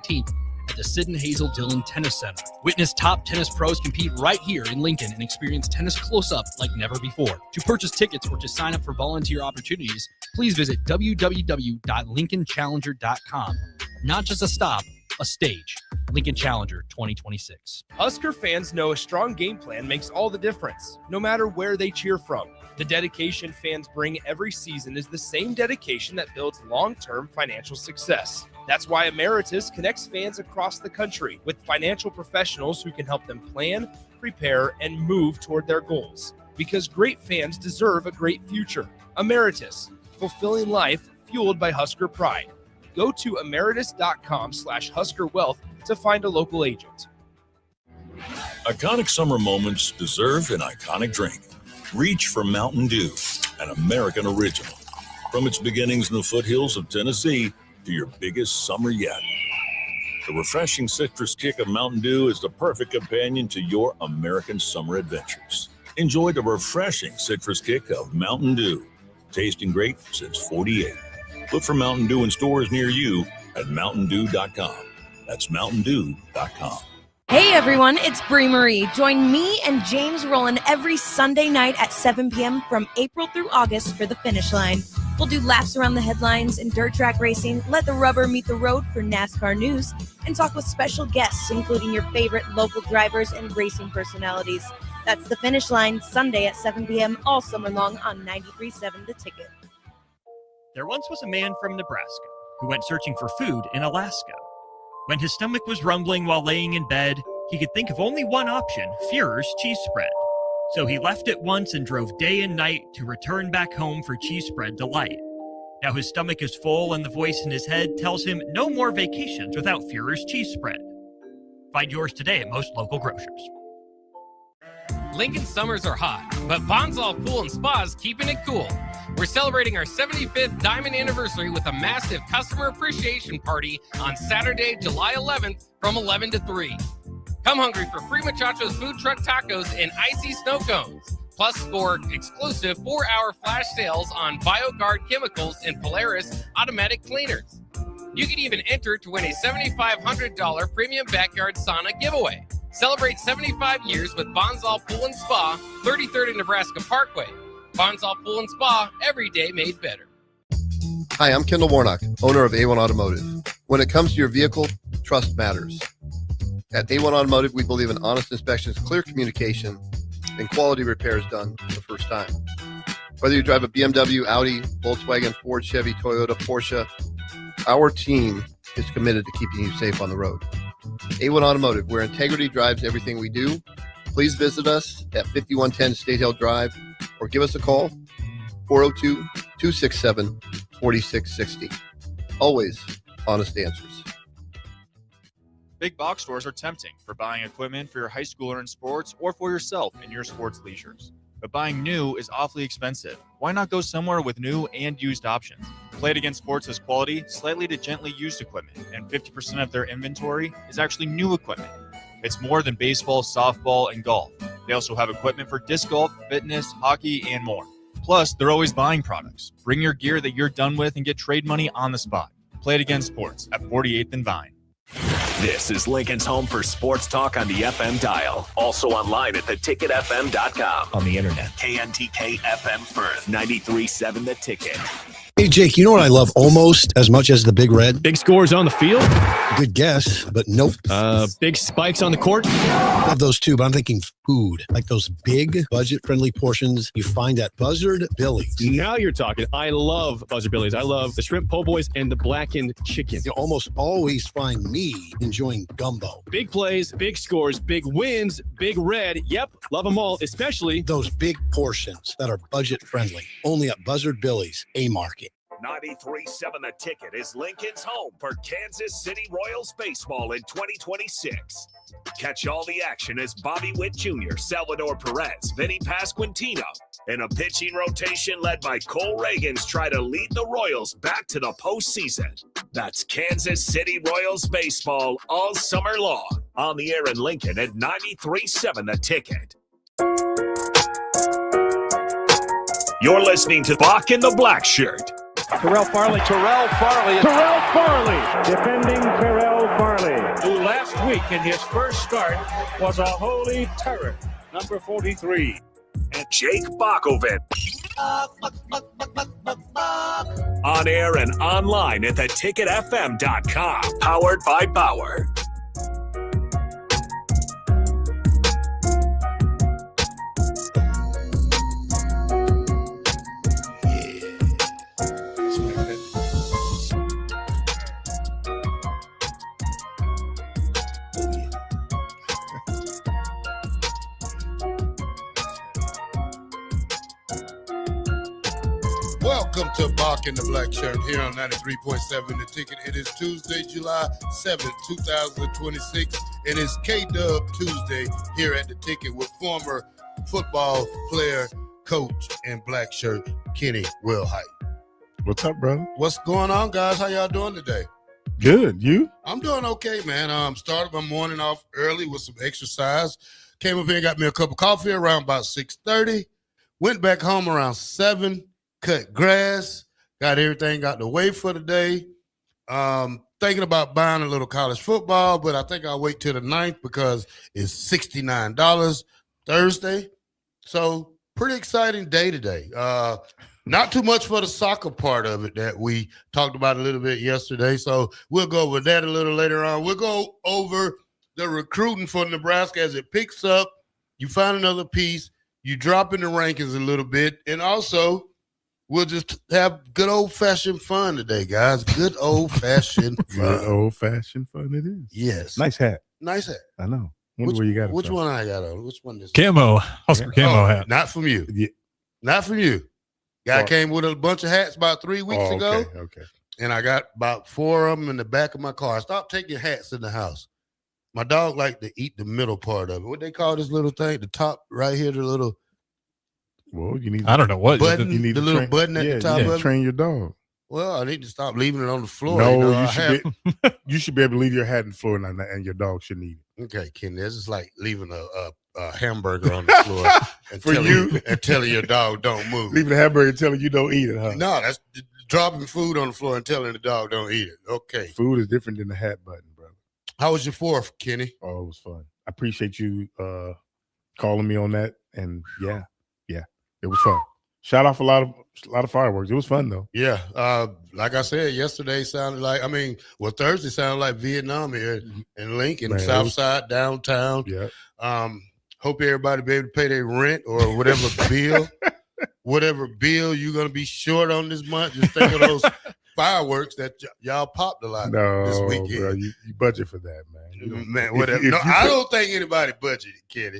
15th at the Sid and Hazel Dillon Tennis Center. Witness top tennis pros compete right here in Lincoln and experience tennis close-up like never before. To purchase tickets or to sign up for volunteer opportunities, please visit www.lincolnchallenger.com. Not just a stop, a stage. Lincoln Challenger 2026. Husker fans know a strong game plan makes all the difference, no matter where they cheer from. The dedication fans bring every season is the same dedication that builds long-term financial success. That's why Emeritus connects fans across the country with financial professionals who can help them plan, prepare, and move toward their goals. Because great fans deserve a great future. Emeritus, fulfilling life fueled by Husker pride. Go to emeritus.com/HuskerWealth to find a local agent. Iconic summer moments deserve an iconic drink. Reach for Mountain Dew, an American original. From its beginnings in the foothills of Tennessee to your biggest summer yet. The refreshing citrus kick of Mountain Dew is the perfect companion to your American summer adventures. Enjoy the refreshing citrus kick of Mountain Dew. Tasting great since '48. Look for Mountain Dew in stores near you at mountaindew.com. That's mountaindew.com. Hey everyone, it's Brie Marie. Join me and James Rowland every Sunday night at 7 p.m. from April through August for The Finish Line. We'll do laps around the headlines in dirt track racing, let the rubber meet the road for NASCAR news, and talk with special guests, including your favorite local drivers and racing personalities. That's The Finish Line, Sunday at 7 p.m. all summer long on 93.7 The Ticket. There once was a man from Nebraska who went searching for food in Alaska. When his stomach was rumbling while laying in bed, he could think of only one option, Führer's cheese spread. So he left it once and drove day and night to return back home for cheese spread delight. Now his stomach is full and the voice in his head tells him no more vacations without Führer's cheese spread. Find yours today at most local grocers. Lincoln summers are hot, but Bonsall Pool and Spa is keeping it cool. We're celebrating our 75th Diamond Anniversary with a massive customer appreciation party on Saturday, July 11th from 11 to 3. Come hungry for free Muchachos food truck tacos and icy snow cones. Plus, score exclusive 4-hour flash sales on BioGuard chemicals and Polaris automatic cleaners. You can even enter to win a $7,500 premium backyard sauna giveaway. Celebrate 75 years with Bonsall Pool and Spa, 33rd and Nebraska Parkway. Bonsall Pool and Spa, every day made better. Hi, I'm Kendall Warnock, owner of A1 Automotive. When it comes to your vehicle, trust matters. At A1 Automotive, we believe in honest inspections, clear communication, and quality repairs done the first time. Whether you drive a BMW, Audi, Volkswagen, Ford, Chevy, Toyota, Porsche, our team is committed to keeping you safe on the road. A1 Automotive, where integrity drives everything we do. Please visit us at 5110 State Hill Drive or give us a call, 402-267-4660. Always honest answers. Big box stores are tempting for buying equipment for your high schooler in sports or for yourself in your sports leisures. But buying new is awfully expensive. Why not go somewhere with new and used options? Play It Again Sports has quality, slightly to gently used equipment, and 50% of their inventory is actually new equipment. It's more than baseball, softball, and golf. They also have equipment for disc golf, fitness, hockey, and more. Plus, they're always buying products. Bring your gear that you're done with and get trade money on the spot. Play It Again Sports at 48th and Vine. This is Lincoln's home for sports talk on the FM dial. Also online at theticketfm.com. On the internet. KNTK FM Firth, 93.7 The Ticket. Hey, Jake, you know what I love almost as much as the Big Red? Big scores on the field? Good guess, but nope. Big spikes on the court? Love those too, but I'm thinking food. Like those big, budget-friendly portions you find at Buzzard Billy's. Now you're talking. I love Buzzard Billy's. I love the shrimp po' boys and the blackened chicken. You almost always find me enjoying gumbo. Big plays, big scores, big wins, Big Red. Yep, love them all, especially those big portions that are budget-friendly. Only at Buzzard Billy's, A-Market. 93.7 The Ticket is Lincoln's home for Kansas City Royals baseball in 2026. Catch all the action as Bobby Witt Jr., Salvador Perez, Vinny Pasquantino, and a pitching rotation led by Cole Reagans try to lead the Royals back to the postseason. That's Kansas City Royals baseball all summer long. On the air in Lincoln at 93.7 The Ticket. You're listening to Bach in the Black Shirt. Terrell Farley. Defending Terrell Farley. last week in his first start was a holy terror. Number 43. And Jake Bakovic. On air and online at theticketfm.com. Powered by Bauer. Welcome to Bach and the Black Shirt here on 93.7 The Ticket. It is Tuesday, July 7th, 2026. It is K-Dub Tuesday here at The Ticket with former football player, coach, and black shirt, Kenny Wilhite. What's up, brother? What's going on, guys? How y'all doing today? Good. You? I'm doing okay, man. Started my morning off early with some exercise. Came up here and got me a cup of coffee around about 6:30. Went back home around 7. Cut grass, got everything out the way for the day. Thinking about buying a little college football, but I think I'll wait till the 9th because it's $69 Thursday. So pretty exciting day today. Not too much for the soccer part of it that we talked about a little bit yesterday. So we'll go over that a little later on. We'll go over the recruiting for Nebraska as it picks up. You find another piece, you drop in the rankings a little bit, and also we'll just have good old-fashioned fun today, guys. Good old-fashioned fun. Good old-fashioned fun it is. Yes. Nice hat. Nice hat. I know. Where you got it which from? one I got on? Which one is Camo. Husker camo hat. Not from you. Yeah. Not from you. Guy came with a bunch of hats about 3 weeks ago. Okay. And I got about 4 of them in the back of my car. I stopped taking hats in the house. My dog liked to eat the middle part of it. What they call this little thing? The top right here, the little Well, you need. I don't know what button, you need the to little train, button at the top of it. Train your dog. Well, I need to stop leaving it on the floor. No, you should be able to leave your hat on the floor and your dog shouldn't eat it. Okay, Ken, this is like leaving a hamburger on the floor and telling your dog don't move. Leaving a hamburger and telling you don't eat it, huh? No, that's dropping food on the floor and telling the dog don't eat it. Okay. Food is different than the hat button, brother. How was your 4th, Kenny? Oh, it was fun. I appreciate you calling me on that. And yeah, it was fun. Shot off a lot of fireworks. It was fun though. Yeah. Like I said, yesterday sounded like, Thursday sounded like Vietnam here in Lincoln, Man, South Side, downtown. Yeah. Hope everybody be able to pay their rent or whatever bill you're going to be short on this month. Just think of those fireworks that y'all popped a lot this weekend. Bro, you budget for that, man. Man, whatever. I don't think anybody budgeted, Kenny.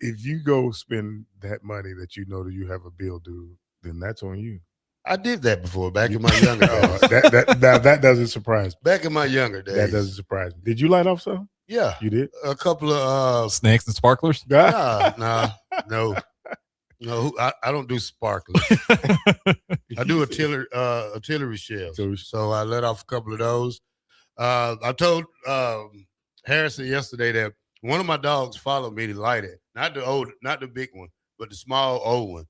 If you go spend that money that you know that you have a bill due, then that's on you. I did that before back in my younger days. That doesn't surprise me. Back in my younger days. That doesn't surprise me. Did you light off some? Yeah. You did? A couple of snakes and sparklers? No. I don't do sparklers. I do artillery shells. So I let off a couple of those. I told Harrison yesterday that one of my dogs followed me to light it. Not the big one, but the small old one.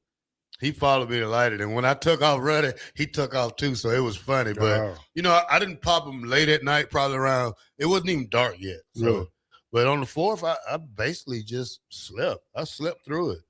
He followed me to light it. And when I took off running, he took off too. So it was funny. But, I didn't pop them late at night, probably around, it wasn't even dark yet. So, really? But on the 4th, I basically just slept. I slept through it.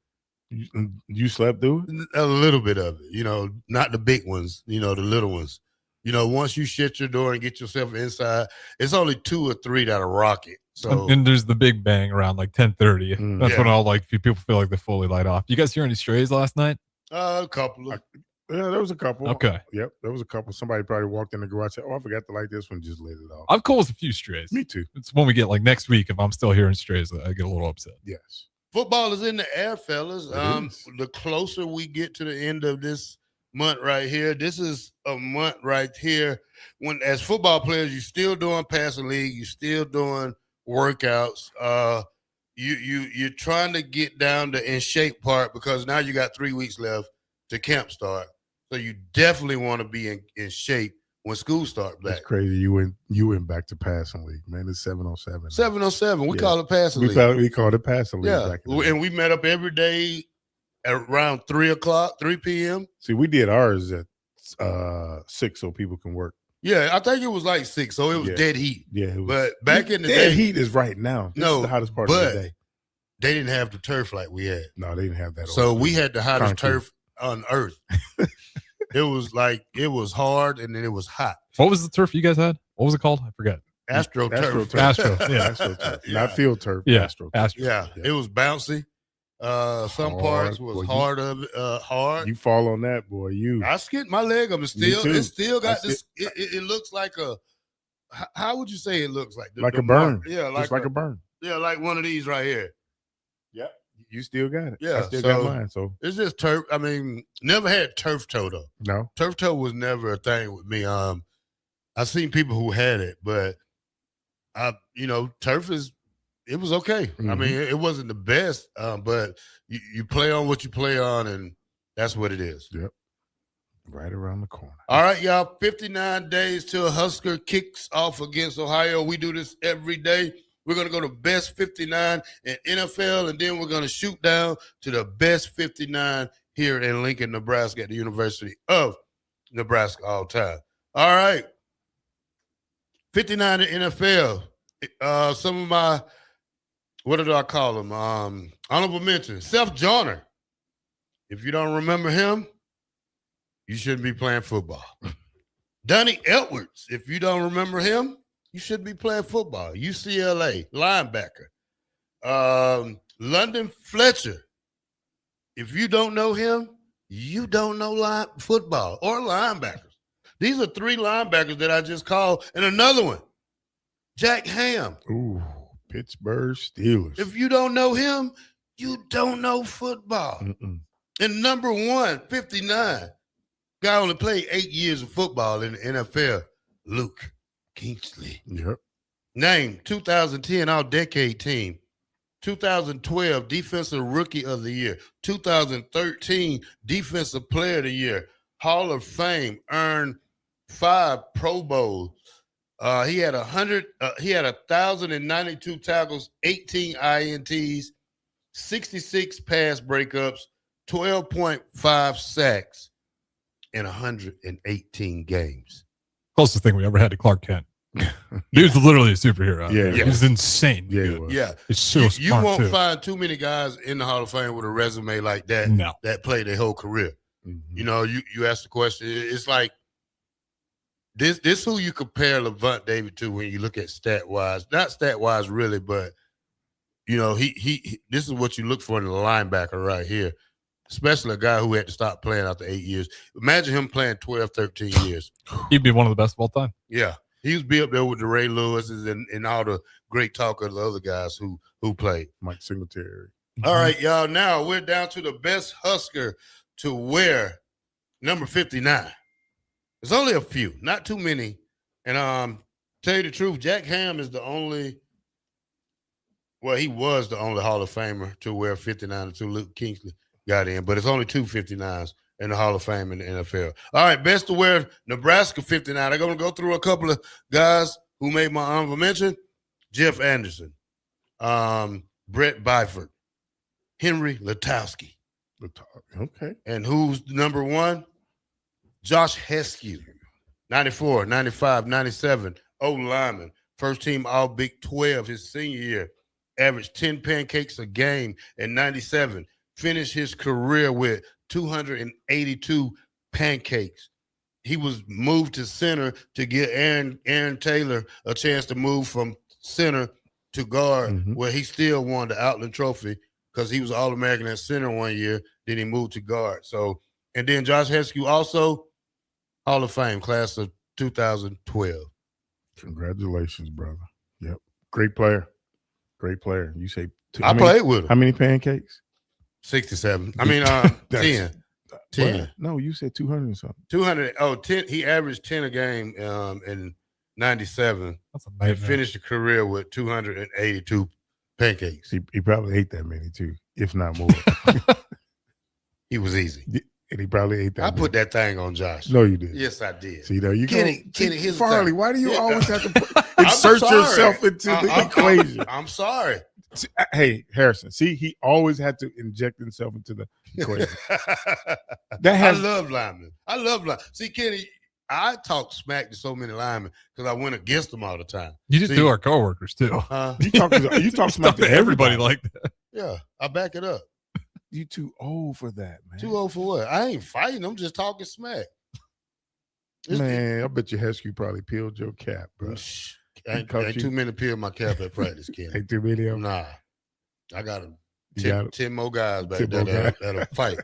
You slept through it? A little bit of it, not the big ones, the little ones. Once you shut your door and get yourself inside, it's only 2 or 3 that'll rock it. So and there's the big bang around like 10:30. That's when all people feel like they fully light off. You guys hear any strays last night? A couple of. Yeah, there was a couple. Okay. Yep, there was a couple. Somebody probably walked in the garage and said, "Oh, I forgot to light this one." Just lit it off. I'm cool with a few strays. Me too. It's when we get like next week. If I'm still hearing strays, I get a little upset. Yes. Football is in the air, fellas. The closer we get to the end of this month right here, this is a month right here when, as football players, you're still doing passing league, you're still doing workouts. You're trying to get down the in shape part because now you got 3 weeks left to camp start. So you definitely want to be in shape when school starts back. That's crazy. You went back to passing league, man. It's 707. 707. We call it passing league. We called it passing league. Yeah, back in the day. and we met up every day at around 3 p.m. See, we did ours at 6 so people can work Yeah, I think it was like 6, so it was dead heat. Yeah, it was, but back in the dead day, heat is right now. This is the hottest part of the day. They didn't have the turf like we had. No, they didn't have that. So we had the hottest concrete turf on earth. It was hard and then it was hot. What was the turf you guys had? What was it called? I forget. AstroTurf. Astro, yeah. AstroTurf, not field turf. Yeah, AstroTurf. Yeah, it was bouncy. Some parts was hard. You fall on that, boy. I skinned my leg up. It still got this. It, it looks like a. How would you say it looks like? Like a burn. Yeah, like a burn. Yeah, like one of these right here. Yep. You still got it. Yeah, I still got mine. So it's just turf. I mean, never had turf toe though. No, turf toe was never a thing with me. I've seen people who had it, but turf it was okay. Mm-hmm. I mean, it wasn't the best, but you play on what you play on, and that's what it is. Yep. Right around the corner. All right, y'all. 59 days till Husker kicks off against Ohio. We do this every day. We're going to go to best 59 in NFL, and then we're going to shoot down to the best 59 here in Lincoln, Nebraska at the University of Nebraska all time. All right. 59 in NFL. Some of my, what do I call them? Honorable mention. Seth Joyner. If you don't remember him, you shouldn't be playing football. Donnie Edwards. If you don't remember him, you shouldn't be playing football. UCLA, linebacker. London Fletcher. If you don't know him, you don't know football or linebackers. These are 3 linebackers that I just called, and another one, Jack Ham. Ooh, Pittsburgh Steelers. If you don't know him, you don't know football. Mm-mm. And number 1, 59, guy only played 8 years of football in the NFL, Luke Kingsley. Yep. Named 2010 All-Decade Team, 2012 Defensive Rookie of the Year, 2013 Defensive Player of the Year, Hall of Fame, earned 5 Pro Bowls. He had 1,092 tackles, 18 INTs, 66 pass breakups, 12.5 sacks in 118 games. Closest thing we ever had to Clark Kent. He was literally a superhero. Yeah. He was insane. Yeah, he was. Yeah. He's so you smart, won't too. find too many guys in the Hall of Fame with a resume like that that play their whole career. Mm-hmm. You know, you ask the question, it's like this who you compare Levant David to when you look at stat-wise. Not stat-wise really, but you know, he this is what you look for in a linebacker right here. Especially a guy who had to stop playing after 8 years. Imagine him playing 12, 13 years. He'd be one of the best of all time. Yeah. He was be up there with the Ray Lewises and all the great talk of the other guys who played. Mike Singletary. All right, y'all. Now we're down to the best Husker to wear number 59. There's only a few, not too many. And tell you the truth, Jack Ham is the only, well, he was the only Hall of Famer to wear 59 until Luke Kingsley got in, but it's only 2 59s in the Hall of Fame in the NFL. All right, best to wear Nebraska 59. I'm going to go through a couple of guys who made my honorable mention. Jeff Anderson, Brett Byford, Henry Letowski. Okay. And who's number 1? Josh Heskew, 94, 95, 97, O-lineman, first team All Big 12 his senior year, averaged 10 pancakes a game in 97, finished his career with 282 pancakes. He was moved to center to give Aaron Taylor a chance to move from center to guard, where he still won the Outland Trophy because he was All-American at center one year. Then he moved to guard. So, and then Josh Heskew also Hall of Fame, class of 2012. Congratulations, brother. Yep. Great player. Great player. You say I played with him. How many pancakes? 67. I mean, 10. 10. What? No, you said 200 or something. 200. Oh, 10. He averaged 10 a game in 97. That's and amazing. finished a career with 282 pancakes. He probably ate that many too, if not more. He was easy. And he probably ate that. I put that thing on Josh. No, you did. Yes, I did. See, there you Kenny, go. here's Farley, the why do you Yeah. always have to insert yourself into the equation? I'm sorry. See, hey, Harrison. See, he always had to inject himself into the equation. I love linemen. I love linemen. See, Kenny, I talk smack to so many linemen because I went against them all the time. You just do our coworkers too. You talk smack to everybody like that. Yeah, I back it up. You too old for that, man. Too old for what? I ain't fighting. I'm just talking smack. Man, I bet your Hesky probably peeled your cap, bro. Ain't too many peel my cap at practice, Ken. Ain't too many of them? Nah. I got 10 more guys back 10 there more guys. that'll fight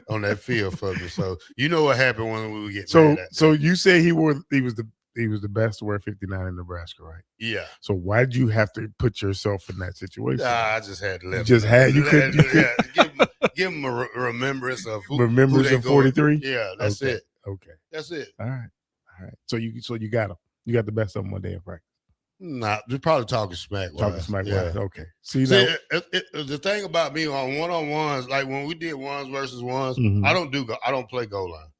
on that field for me. So you know what happened when we would get So mad at so you say he was the best to wear 59 in Nebraska, right? Yeah. So why did you have to put yourself in that situation? I just had to let give them a remembrance of who they of 43? Yeah, that's it. Okay. That's it. All right. So you got them. You got the best of them one day in practice. Nah, they're probably talking smack. Yeah. Okay. See the thing about me on one-on-ones, like when we did ones versus ones, Mhm. I don't play goal line.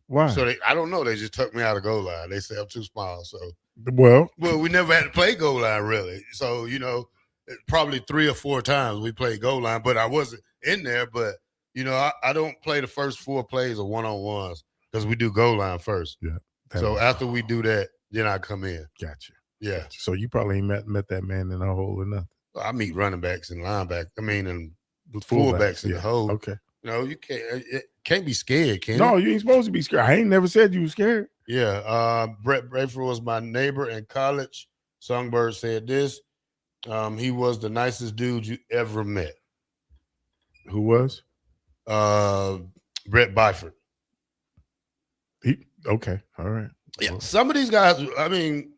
Why? So I don't know. They just took me out of goal line. They say I'm too small. So well, we never had to play goal line really. So probably 3 or 4 times we played goal line, but I wasn't in there. But I don't play the first 4 plays of one-on-ones because we do goal line first. Yeah. So after we do that, then I come in. Gotcha. Yeah. Gotcha. So you probably ain't met that man in a hole or nothing. I meet running backs and linebackers. I mean, and Fullbacks, fullbacks in the hole. Okay. You can't be scared, can No, you? you ain't supposed to be scared. I ain't never said you were scared. Yeah. Brett Brayford was my neighbor in college. Songbird said this. He was the nicest dude you ever met. Who was? Brett Byford. Okay. All right. Yeah. Some of these guys, I mean,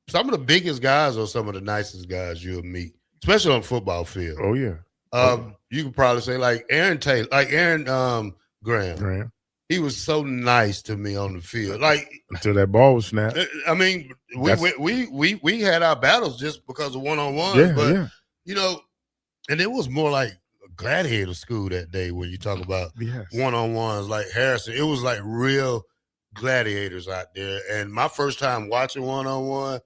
some of the biggest guys are some of the nicest guys you'll meet, especially on the football field. Oh, yeah. You could probably say like Aaron Graham. He was so nice to me on the field. Like until that ball was snapped. I mean, we had our battles just because of one-on-one. Yeah, but yeah. And it was more like a gladiator school that day when you talk about one-on-ones like Harrison. It was like real gladiators out there. And my first time watching one-on-one,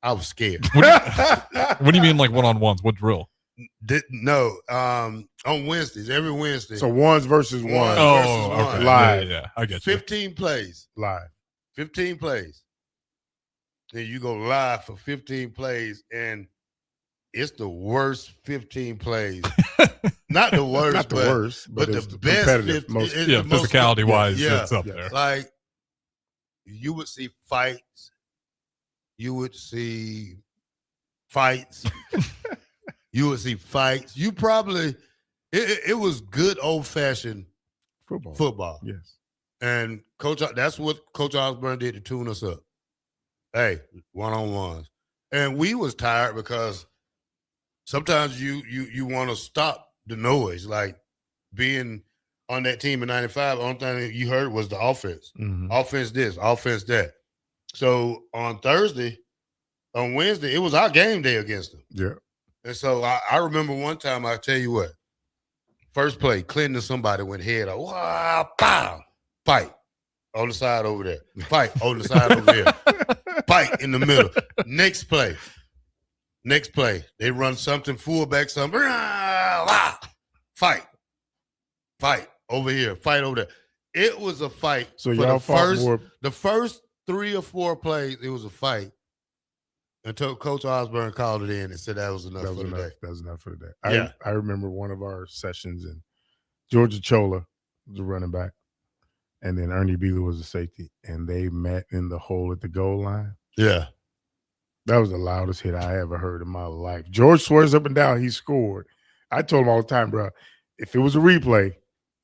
I was scared. What do you mean like one-on-ones? What drill? No, on Wednesdays, every Wednesday. So ones versus ones. Okay. Live. Yeah, I get you. 15 plays. Live. 15 plays. Then you go live for 15 plays, and it's the worst 15 plays. Not the worst, Not the worst, but the it's best. Physicality-wise, it's up there. Like, you would see fights. You would see fights. You would see fights. You probably it was good old-fashioned football. Yes. And that's what Coach Osborne did to tune us up. Hey, one-on-ones. And we was tired because sometimes you want to stop the noise. Like being on that team in 95, the only thing you heard was the offense. Mm-hmm. Offense this, offense that. So on Wednesday, it was our game day against them. Yeah. And so I remember one time, I tell you what, first play, Clinton somebody went head up. Wow, pow, fight on the side over there. Fight on the side over there. Fight in the middle. Next play, they run something, fullback, something. Fight over here. Fight over there. It was a fight. So for y'all fought the first 3 or 4 plays, it was a fight. Until Coach Osborne called it in and said that was enough for the day. That was enough for the day. Yeah. I remember one of our sessions, and Georgia Chola was a running back, and then Ernie Beeler was a safety, and they met in the hole at the goal line. Yeah. That was the loudest hit I ever heard in my life. George swears up and down he scored. I told him all the time, bro, if it was a replay,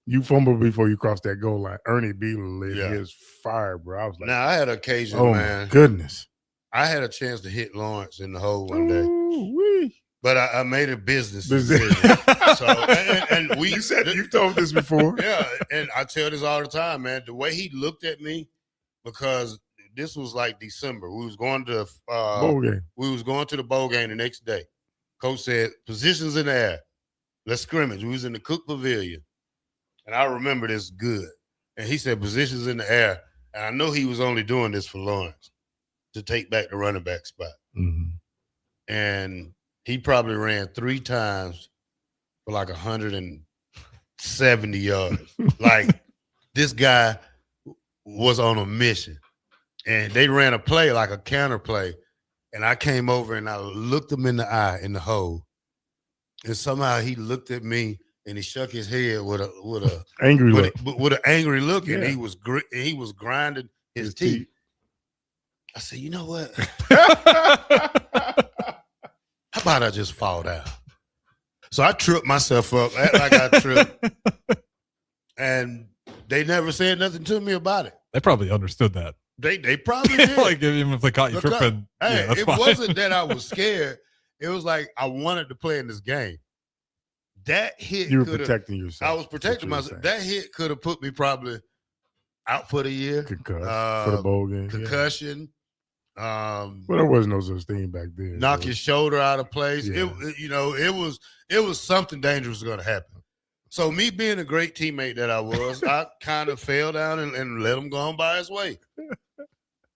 you fumbled before you crossed that goal line. Ernie Beeler lit his fire, bro. I was like, Now, I had an occasion, oh, man. my goodness. I had a chance to hit Lawrence in the hole one day. Ooh-wee. But I made a business decision. So, and we you've told this before. Yeah, and I tell this all the time, man. The way he looked at me, because this was like December. We was going to bowl game. We was going to the bowl game the next day. Coach said, positions in the air. Let's scrimmage. We was in the Cook Pavilion. And I remember this good. And he said, positions in the air. And I know he was only doing this for Lawrence to take back the running back spot. Mm-hmm. And he probably ran 3 times for like 170 yards. Like, this guy was on a mission, and they ran a play like a counter play, and I came over and I looked him in the eye in the hole, and somehow he looked at me and he shook his head with a angry look, with an angry look, Yeah. and he was grinding his teeth. I said, you know what? How about I just fall down? So I tripped myself up, act like I tripped, and they never said nothing to me about it. They probably understood that. They probably did. Like even if they caught you tripping, Hey, yeah, that's it fine. wasn't that I was scared. It was like I wanted to play in this game. That hit, You were protecting yourself. I was protecting That's what myself. That hit could have put me probably out for the year. Concussed for the bowl game. Concussion. Well, there was no such thing back then. Knock your shoulder out of place. Yeah. It was something dangerous going to happen. So me being a great teammate that I was, I kind of fell down and let him go on by his way.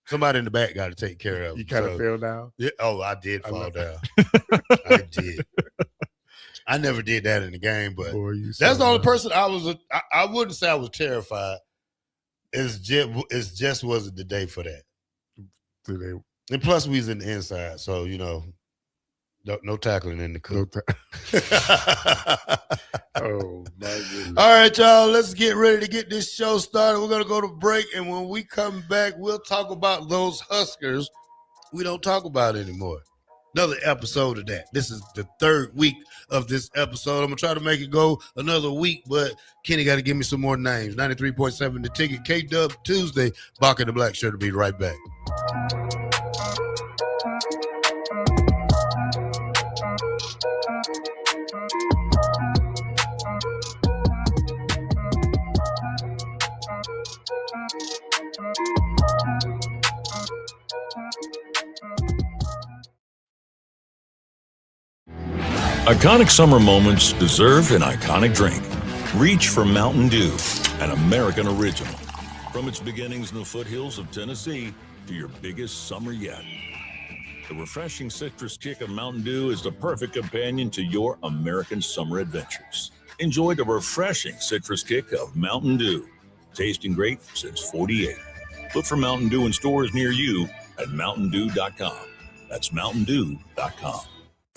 Somebody in the back got to take care of him. You kind of fell down? Yeah. Oh, I did fall down. I did. I never did that in the game, but that's the only person I wouldn't say I was terrified. It just wasn't the day for that. Today. And plus, we was in the inside, so no tackling in the coop. Oh my goodness! All right, y'all. Let's get ready to get this show started. We're gonna go to break, and when we come back, we'll talk about those Huskers we don't talk about anymore. Another episode of that. This is the third week of this episode. I'm gonna try to make it go another week, but Kenny got to give me some more names. 93.7 The Ticket. K-Dub Tuesday. Bach and the Blackshirt will be right back. Iconic summer moments deserve an iconic drink. Reach for Mountain Dew, an American original. From its beginnings in the foothills of Tennessee to your biggest summer yet. The refreshing citrus kick of Mountain Dew is the perfect companion to your American summer adventures. Enjoy the refreshing citrus kick of Mountain Dew. Tasting great since '48. Look for Mountain Dew in stores near you at mountaindew.com. That's mountaindew.com.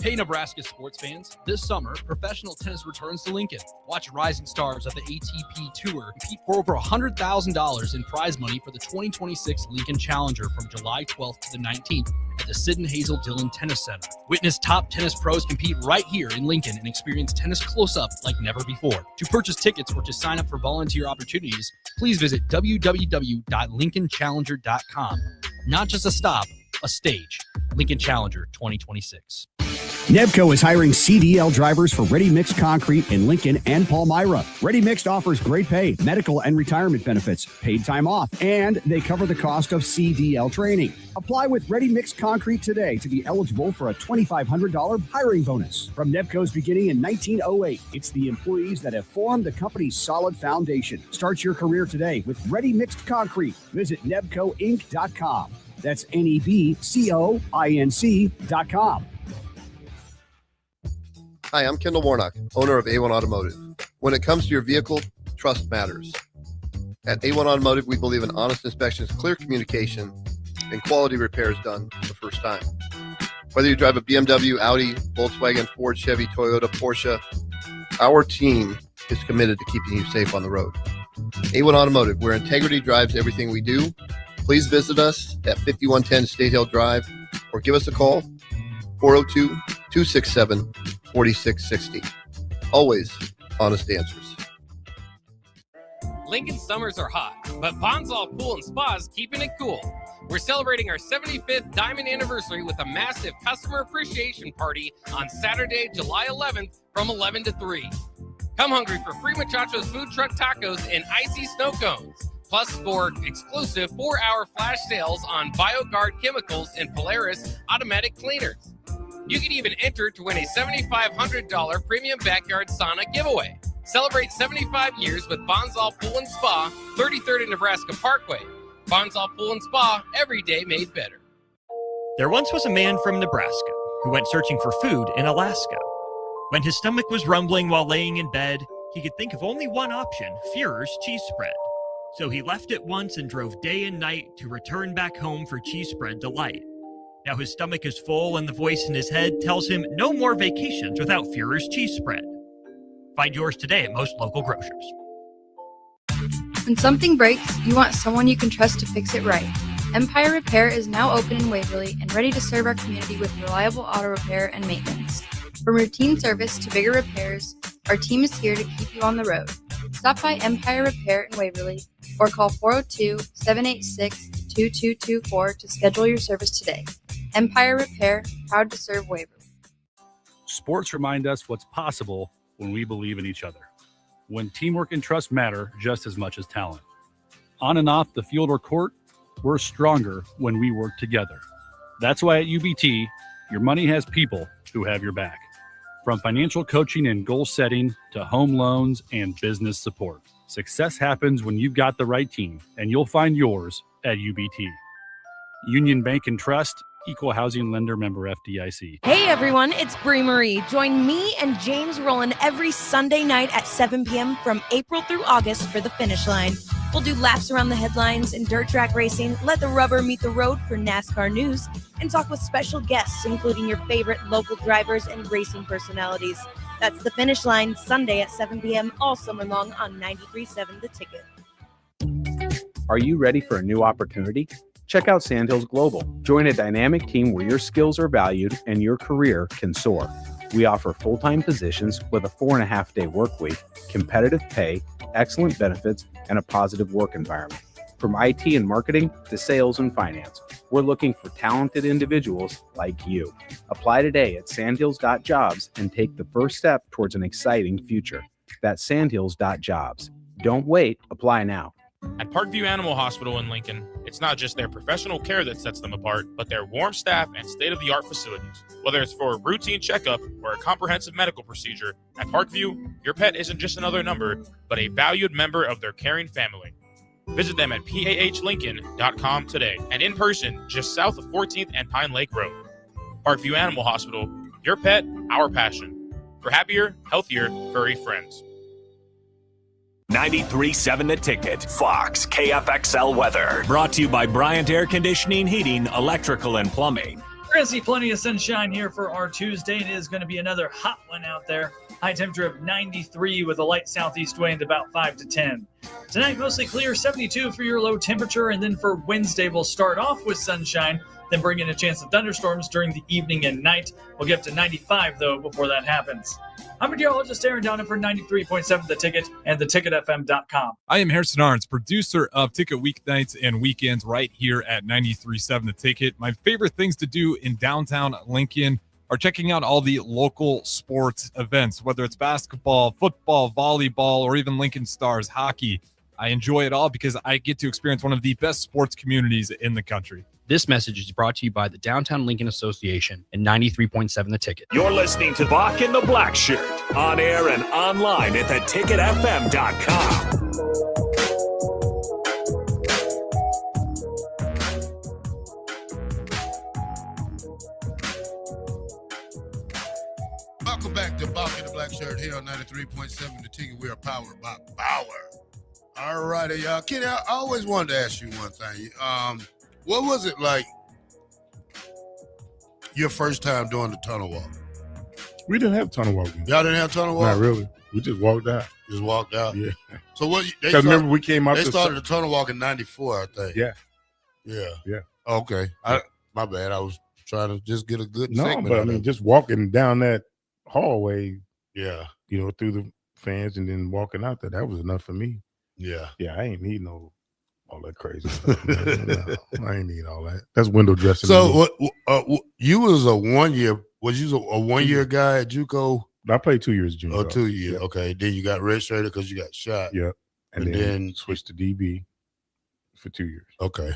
Hey, Nebraska sports fans. This summer, professional tennis returns to Lincoln. Watch rising stars of the ATP Tour compete for over $100,000 in prize money for the 2026 Lincoln Challenger from July 12th to the 19th at the Sid and Hazel Dillon Tennis Center. Witness top tennis pros compete right here in Lincoln and experience tennis close-up like never before. To purchase tickets or to sign up for volunteer opportunities, please visit www.lincolnchallenger.com. Not just a stop, a stage. Lincoln Challenger 2026. Nebco is hiring CDL drivers for Ready Mixed Concrete in Lincoln and Palmyra. Ready Mixed offers great pay, medical and retirement benefits, paid time off, and they cover the cost of CDL training. Apply with Ready Mixed Concrete today to be eligible for a $2,500 hiring bonus. From Nebco's beginning in 1908, it's the employees that have formed the company's solid foundation. Start your career today with Ready Mixed Concrete. Visit nebcoinc.com. That's NEBCOINC.com. Hi, I'm Kendall Warnock, owner of A1 Automotive. When it comes to your vehicle, trust matters. At A1 Automotive, we believe in honest inspections, clear communication, and quality repairs done the first time. Whether you drive a BMW, Audi, Volkswagen, Ford, Chevy, Toyota, Porsche, our team is committed to keeping you safe on the road. A1 Automotive, where integrity drives everything we do. Please visit us at 5110 State Hill Drive or give us a call, 402-267-4660. Always honest answers. Lincoln summers are hot, but Bonsall Pool and Spa is keeping it cool. We're celebrating our 75th Diamond Anniversary with a massive customer appreciation party on Saturday, July 11th from 11 to 3. Come hungry for free Muchachos food truck tacos and icy snow cones. Plus, score exclusive 4-hour flash sales on BioGuard chemicals and Polaris automatic cleaners. You can even enter to win a $7,500 premium backyard sauna giveaway. Celebrate 75 years with Bonsall Pool and Spa, 33rd and Nebraska Parkway. Bonsall Pool and Spa, every day made better. There once was a man from Nebraska who went searching for food in Alaska. When his stomach was rumbling while laying in bed, he could think of only one option, Führer's cheese spread. So he left at once and drove day and night to return back home for cheese spread delight. Now his stomach is full and the voice in his head tells him no more vacations without Führer's cheese spread. Find yours today at most local grocers. When something breaks, you want someone you can trust to fix it right. Empire Repair is now open in Waverly and ready to serve our community with reliable auto repair and maintenance. From routine service to bigger repairs, our team is here to keep you on the road. Stop by Empire Repair in Waverly or call 402-786-2224 to schedule your service today. Empire Repair, proud to serve Waverly. Sports remind us what's possible when we believe in each other. When teamwork and trust matter just as much as talent. On and off the field or court, we're stronger when we work together. That's why at UBT, your money has people who have your back. From financial coaching and goal setting to home loans and business support. Success happens when you've got the right team, and you'll find yours at UBT. Union Bank and Trust, Equal Housing Lender, member FDIC. Hey everyone, it's Brie Marie. Join me and James Rowland every Sunday night at 7 p.m. from April through August for the finish line. We'll do laps around the headlines in dirt track racing, let the rubber meet the road for NASCAR news, and talk with special guests, including your favorite local drivers and racing personalities. That's the finish line, Sunday at 7 p.m. all summer long on 93.7 The Ticket. Are you ready for a new opportunity? Check out Sandhills Global. Join a dynamic team where your skills are valued and your career can soar. We offer full-time positions with a 4.5-day work week, competitive pay, excellent benefits, and a positive work environment. From IT and marketing to sales and finance, we're looking for talented individuals like you. Apply today at sandhills.jobs and take the first step towards an exciting future. That's sandhills.jobs. Don't wait. Apply now. At Parkview Animal Hospital in Lincoln, it's not just their professional care that sets them apart, but their warm staff and state-of-the-art facilities. Whether it's for a routine checkup or a comprehensive medical procedure, at Parkview, your pet isn't just another number, but a valued member of their caring family. Visit them at pahlincoln.com today and in person just south of 14th and Pine Lake Road. Parkview Animal Hospital, your pet, our passion. For happier, healthier, furry friends. 93.7 The Ticket, Fox, KFXL weather. Brought to you by Bryant Air Conditioning, Heating, Electrical, and Plumbing. We're going to see plenty of sunshine here for our Tuesday. It is going to be another hot one out there. High temperature of 93 with a light southeast wind about 5 to 10. Tonight, mostly clear, 72 for your low temperature. And then for Wednesday, we'll start off with sunshine, then bring in a chance of thunderstorms during the evening and night. We'll get up to 95, though, before that happens. I'm meteorologist Aaron Downham for 93.7 The Ticket and theticketfm.com. I am Harrison Arns, producer of Ticket Weeknights and Weekends right here at 93.7 The Ticket. My favorite things to do in downtown Lincoln are checking out all the local sports events, whether it's basketball, football, volleyball, or even Lincoln Stars hockey. I enjoy it all because I get to experience one of the best sports communities in the country. This message is brought to you by the Downtown Lincoln Association and 93.7 The Ticket. You're listening to Bach and the Black Shirt, on air and online at theticketfm.com. Welcome back to Bach and the Black Shirt here on 93.7 The Ticket. We are powered by Bauer. All righty, y'all. Kenny, I always wanted to ask you one thing. What was it like your first time doing the tunnel walk? We didn't have tunnel walking. Y'all didn't have tunnel walk? Not really. We just walked out. Just walked out? Yeah. So what? Remember we came out. They started the tunnel walk in '94, I think. Yeah. Yeah. Okay. My bad. I was trying to just get a good segment. No, but I mean, just walking down that hallway. Yeah. Through the fans and then walking out there, that was enough for me. Yeah. Yeah, I ain't need all that crazy stuff. No, I ain't need all that. That's window dressing. So you was a 1 year. Was you a 1 year guy at JUCO? I played 2 years junior. Oh, 2 years. Yeah. Okay. Then you got redshirted because you got shot. Yeah. And then switched to DB for 2 years. Okay.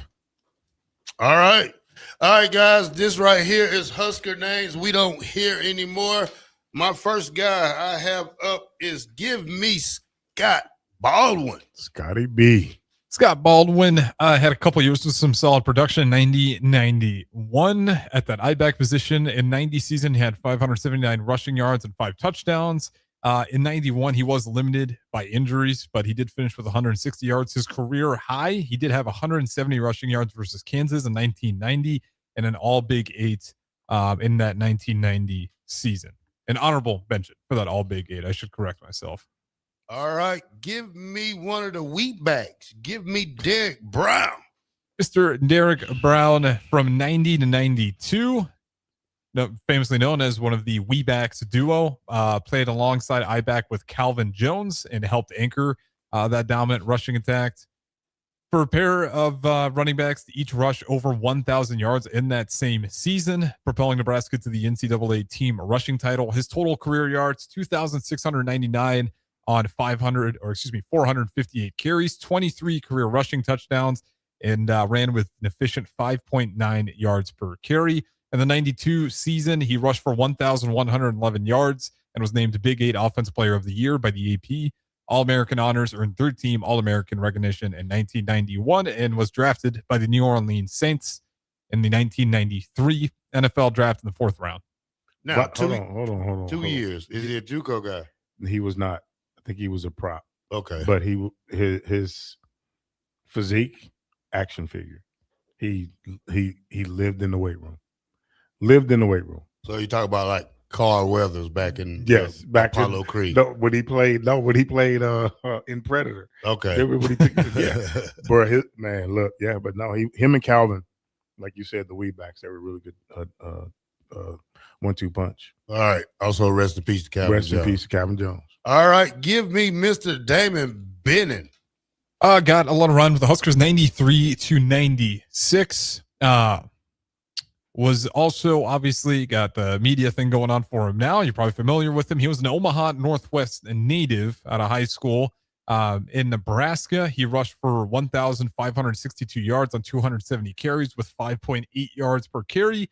All right. All right, guys. This right here is Husker names we don't hear anymore. My first guy I have up is Give Me Scott Baldwin. Scotty B. Scott Baldwin had a couple years with some solid production. 91 at that I-back position. In 90 season, he had 579 rushing yards and 5 touchdowns. In 91, he was limited by injuries, but he did finish with 160 yards. His career high, he did have 170 rushing yards versus Kansas in 1990 and an all Big 8 in that 1990 season. An honorable mention for that all Big 8. I should correct myself. All right. Give me one of the wheat bags. Give me Derek Brown. Mr. Derek Brown from 90 to 92. Famously known as one of the Weebacks duo, played alongside I-back with Calvin Jones and helped anchor that dominant rushing attack. For a pair of running backs to each rush over 1,000 yards in that same season, propelling Nebraska to the NCAA team rushing title. His total career yards, 2,699 on 458 carries, 23 career rushing touchdowns, and ran with an efficient 5.9 yards per carry. In the 92 season, he rushed for 1,111 yards and was named Big 8 Offensive Player of the Year by the AP. All-American honors, earned third-team All-American recognition in 1991, and was drafted by the New Orleans Saints in the 1993 NFL Draft in the 4th round. Now, hold on. 2 years. Is he a JUCO guy? He was not. I think he was a prop. Okay. But his physique, action figure. He lived in the weight room. So you talk about like Carl Weathers back in back Apollo Creed. No, when he played in Predator. Okay. Bro, look, but no, him and Calvin, like you said, the Weedbacks, they were really good 1-2 punch. All right. Also, rest in peace to Calvin Jones. Rest in peace to Calvin Jones. All right. Give me Mr. Damon Benning. Got a lot of run with the Huskers, 93 to 96. Was also obviously got the media thing going on for him now. You're probably familiar with him. He was an Omaha Northwest native out of high school. In Nebraska, he rushed for 1,562 yards on 270 carries with 5.8 yards per carry.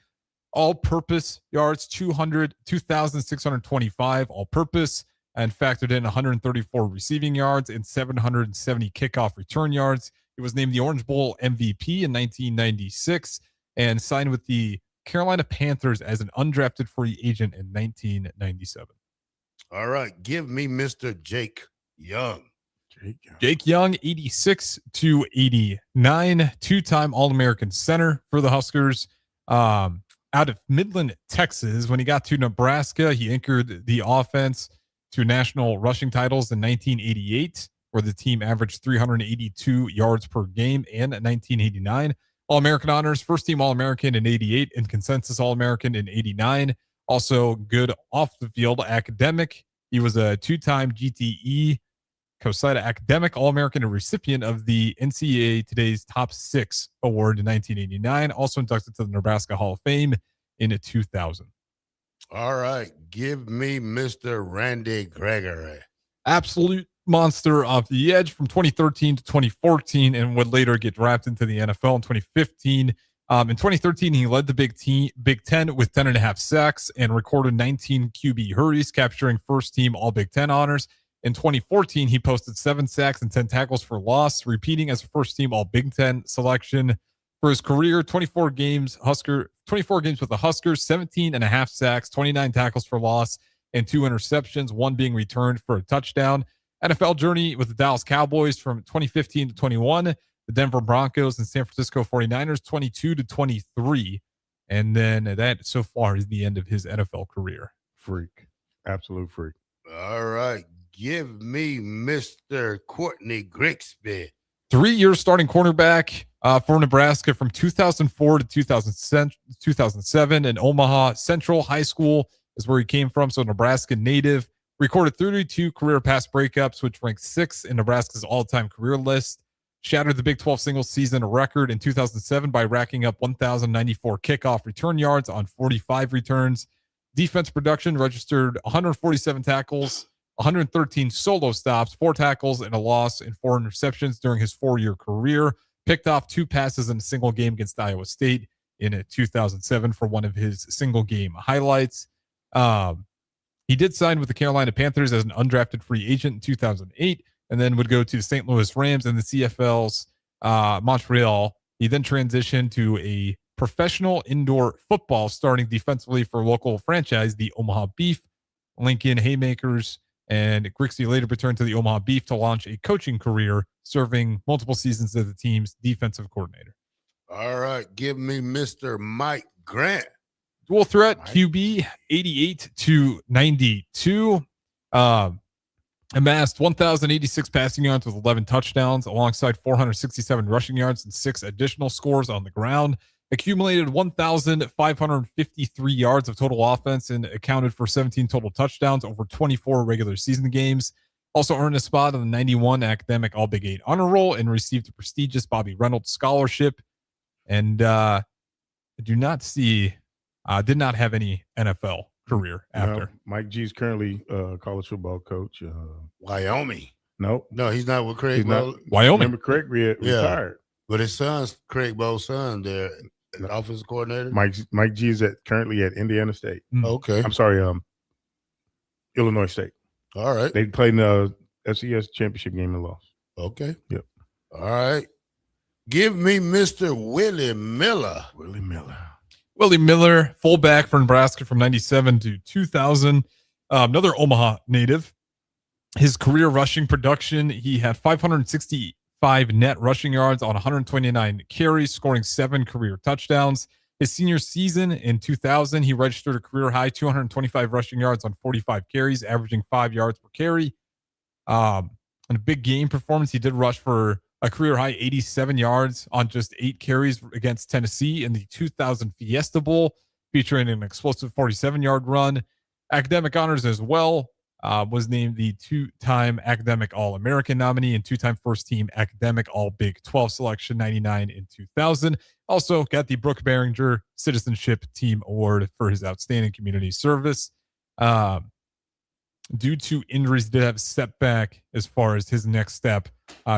All-purpose yards, 2,625 all-purpose, and factored in 134 receiving yards and 770 kickoff return yards. He was named the Orange Bowl MVP in 1996 and signed with the Carolina Panthers as an undrafted free agent in 1997. All right. Give me Mr. Jake Young. Jake Young, 86 to 89, two-time All-American center for the Huskers. Out of Midland, Texas. When he got to Nebraska, he anchored the offense to national rushing titles in 1988, where the team averaged 382 yards per game, and 1989. All-American honors, first-team All-American in 88 and consensus All-American in 89. Also good off-the-field academic. He was a two-time GTE COSIDA academic All-American and recipient of the NCAA Today's Top 6 award in 1989. Also inducted to the Nebraska Hall of Fame in 2000. All right. Give me Mr. Randy Gregory. Absolute monster off the edge from 2013 to 2014 and would later get drafted into the NFL in 2015. In 2013, he led the Big Ten with 10.5 sacks and recorded 19 QB hurries, capturing first-team All-Big Ten honors. In 2014, he posted 7 sacks and 10 tackles for loss, repeating as a first-team All-Big Ten selection. For his career, 24 games with the Huskers, 17.5 sacks, 29 tackles for loss, and 2 interceptions, one being returned for a touchdown. NFL journey with the Dallas Cowboys from 2015 to 21, the Denver Broncos and San Francisco 49ers 22 to 23. And then that so far is the end of his NFL career. Freak. Absolute freak. All right. Give me Mr. Courtney Grigsby. 3-year starting cornerback for Nebraska from 2004 to 2007 in Omaha Central High School is where he came from. So Nebraska native. Recorded 32 career pass breakups, which ranked 6th in Nebraska's all-time career list. Shattered the Big 12 single season record in 2007 by racking up 1,094 kickoff return yards on 45 returns. Defense production registered 147 tackles, 113 solo stops, 4 tackles and a loss, and 4 interceptions during his 4-year career. Picked off 2 passes in a single game against Iowa State in 2007 for one of his single game highlights. He did sign with the Carolina Panthers as an undrafted free agent in 2008 and then would go to the St. Louis Rams and the CFL's Montreal. He then transitioned to a professional indoor football, starting defensively for local franchise, the Omaha Beef, Lincoln Haymakers, And Grixey later returned to the Omaha Beef to launch a coaching career, serving multiple seasons as the team's defensive coordinator. All right, give me Mr. Mike Grant. Dual threat QB, 88 to 92. Amassed 1,086 passing yards with 11 touchdowns, alongside 467 rushing yards and 6 additional scores on the ground. Accumulated 1,553 yards of total offense and accounted for 17 total touchdowns over 24 regular season games. Also earned a spot on the 91 academic All Big 8 honor roll and received a prestigious Bobby Reynolds scholarship. And I did not have any NFL career after. No, Mike G is currently a college football coach. Wyoming. No, he's not with Craig Bowl. Wyoming. Remember, Craig retired. But his son's Craig Bowles' son there, the offensive coordinator. Mike G is currently at Indiana State. Okay. I'm sorry, Illinois State. All right. They played in the FCS championship game and lost. Okay. Yep. All right. Give me Mr. Willie Miller. Willie Miller, fullback for Nebraska from 97 to 2000. Another Omaha native. His career rushing production, he had 565 net rushing yards on 129 carries, scoring 7 career touchdowns. His senior season in 2000, he registered a career high 225 rushing yards on 45 carries, averaging 5 yards per carry. In a big game performance, he did rush for a career high 87 yards on just 8 carries against Tennessee in the 2000 Fiesta Bowl, featuring an explosive 47-yard run. Academic honors as well. Was named the 2-time Academic All-American nominee and 2-time first-team Academic All-Big 12 selection, 99 and 2000. Also got the Brooke Behringer Citizenship Team Award for his outstanding community service. Due to injuries, did have a setback as far as his next step,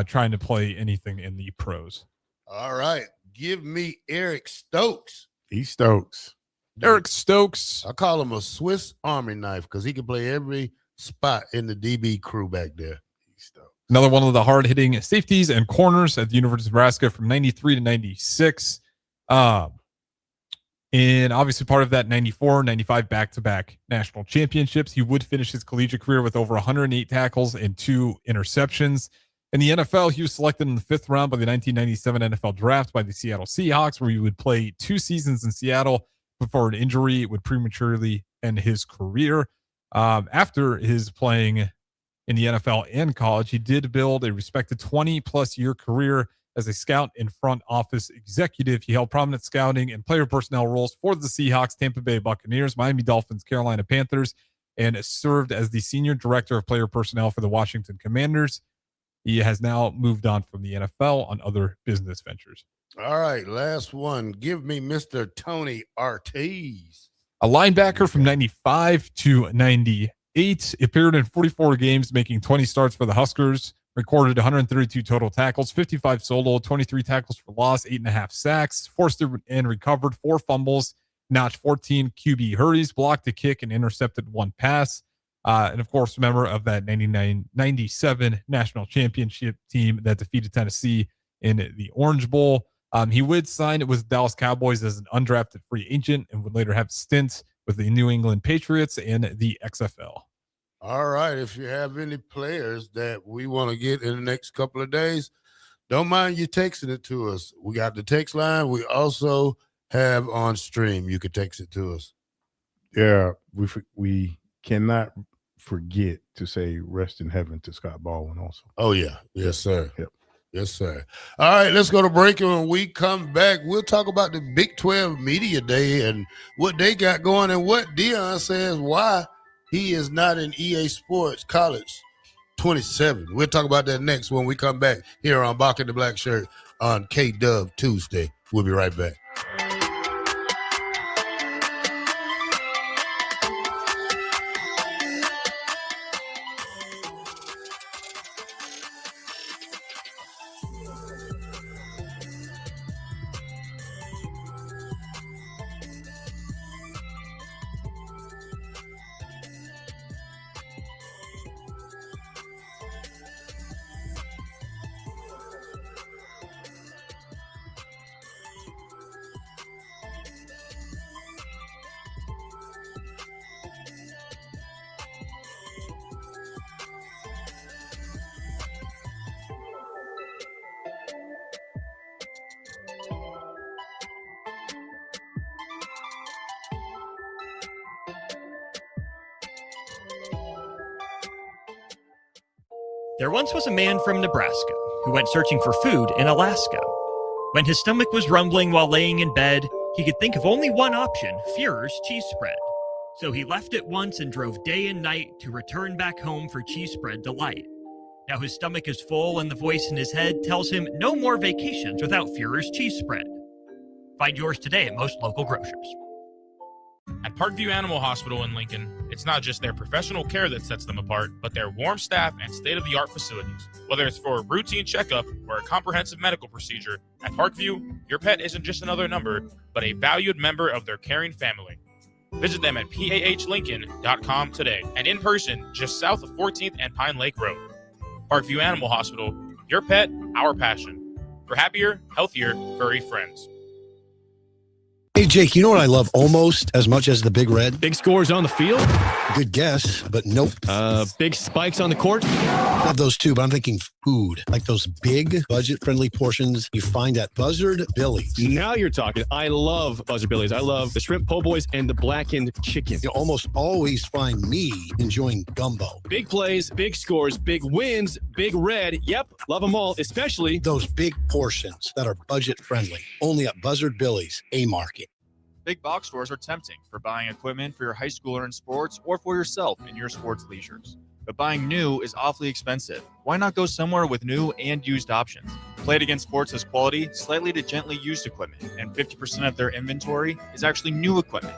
trying to play anything in the pros. All right. Give me Eric Stokes. He's Stokes. Eric Stokes. I call him a Swiss Army knife because he can play every spot in the DB crew back there. Another one of the hard-hitting safeties and corners at the University of Nebraska from 93 to 96. And obviously part of that 94, 95 back-to-back national championships. He would finish his collegiate career with over 108 tackles and 2 interceptions. In the NFL, he was selected in the 5th round by the 1997 NFL Draft by the Seattle Seahawks, where he would play 2 seasons in Seattle before an injury would prematurely end his career. After his playing in the NFL and college, he did build a respected 20-plus year career as a scout and front office executive. He held prominent scouting and player personnel roles for the Seahawks, Tampa Bay Buccaneers, Miami Dolphins, Carolina Panthers, and served as the senior director of player personnel for the Washington Commanders. He has now moved on from the NFL on other business ventures. All right, last one. Give me Mr. Tony Ortiz. A linebacker from 95 to 98, appeared in 44 games, making 20 starts for the Huskers, recorded 132 total tackles, 55 solo, 23 tackles for loss, 8.5 sacks, forced and recovered 4 fumbles, notched 14 QB hurries, blocked a kick, and intercepted 1 pass. And of course, member of that 99-97 national championship team that defeated Tennessee in the Orange Bowl. He would sign with the Dallas Cowboys as an undrafted free agent and would later have stints with the New England Patriots and the XFL. All right. If you have any players that we want to get in the next couple of days, don't mind you texting it to us. We got the text line. We also have on stream. You can text it to us. Yeah, we cannot forget to say rest in heaven to Scott Baldwin also. Oh, yeah. Yes, sir. Yep. Yes, sir. All right, let's go to break. And when we come back, we'll talk about the Big 12 Media Day and what they got going and what Deion says why he is not in EA Sports College 27. We'll talk about that next when we come back here on Bach and the Black Shirt on K-Dub Tuesday. We'll be right back. There once was a man from Nebraska who went searching for food in Alaska. When his stomach was rumbling while laying in bed, he could think of only one option, Führer's cheese spread. So he left it once and drove day and night to return back home for cheese spread delight. Now his stomach is full and the voice in his head tells him no more vacations without Führer's cheese spread. Find yours today at most local grocers. At Parkview Animal Hospital in Lincoln, it's not just their professional care that sets them apart, but their warm staff and state-of-the-art facilities. Whether it's for a routine checkup or a comprehensive medical procedure, at Parkview, your pet isn't just another number, but a valued member of their caring family. Visit them at pahlincoln.com today and in person just south of 14th and Pine Lake Road. Parkview Animal Hospital, your pet, our passion. For happier, healthier, furry friends. Hey, Jake, you know what I love almost as much as the Big Red? Big scores on the field? Good guess, but nope. Big spikes on the court? Love those too, but I'm thinking food. Like those big, budget-friendly portions you find at Buzzard Billy's. Now you're talking. I love Buzzard Billy's. I love the shrimp po' boys and the blackened chicken. You almost always find me enjoying gumbo. Big plays, big scores, big wins, Big Red. Yep, love them all, especially those big portions that are budget-friendly. Only at Buzzard Billy's, A-Market. Big box stores are tempting for buying equipment for your high schooler in sports or for yourself in your sports leisures. But buying new is awfully expensive. Why not go somewhere with new and used options? Play It Again Sports has quality, slightly to gently used equipment, and 50% of their inventory is actually new equipment.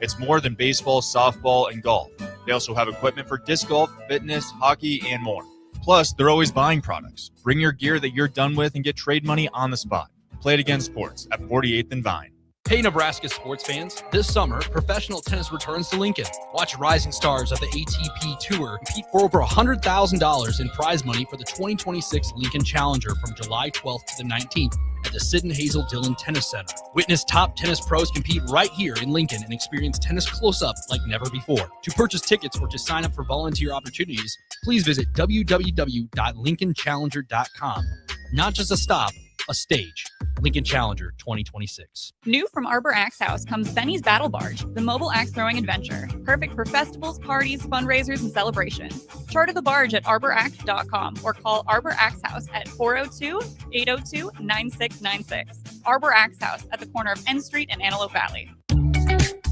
It's more than baseball, softball, and golf. They also have equipment for disc golf, fitness, hockey, and more. Plus, they're always buying products. Bring your gear that you're done with and get trade money on the spot. Play It Again Sports at 48th and Vine. Hey, Nebraska sports fans. This summer, professional tennis returns to Lincoln. Watch rising stars of the ATP Tour compete for over $100,000 in prize money for the 2026 Lincoln Challenger from July 12th to the 19th at the Sid and Hazel Dillon Tennis Center. Witness top tennis pros compete right here in Lincoln and experience tennis close-up like never before. To purchase tickets or to sign up for volunteer opportunities, please visit www.lincolnchallenger.com. Not just a stop, a stage. Lincoln Challenger 2026. New from Arbor Axe House comes Benny's Battle Barge, the mobile axe throwing adventure. Perfect for festivals, parties, fundraisers, and celebrations. Charter the barge at arboraxe.com or call Arbor Axe House at 402-802-9696. Arbor Axe House at the corner of N Street and Antelope Valley.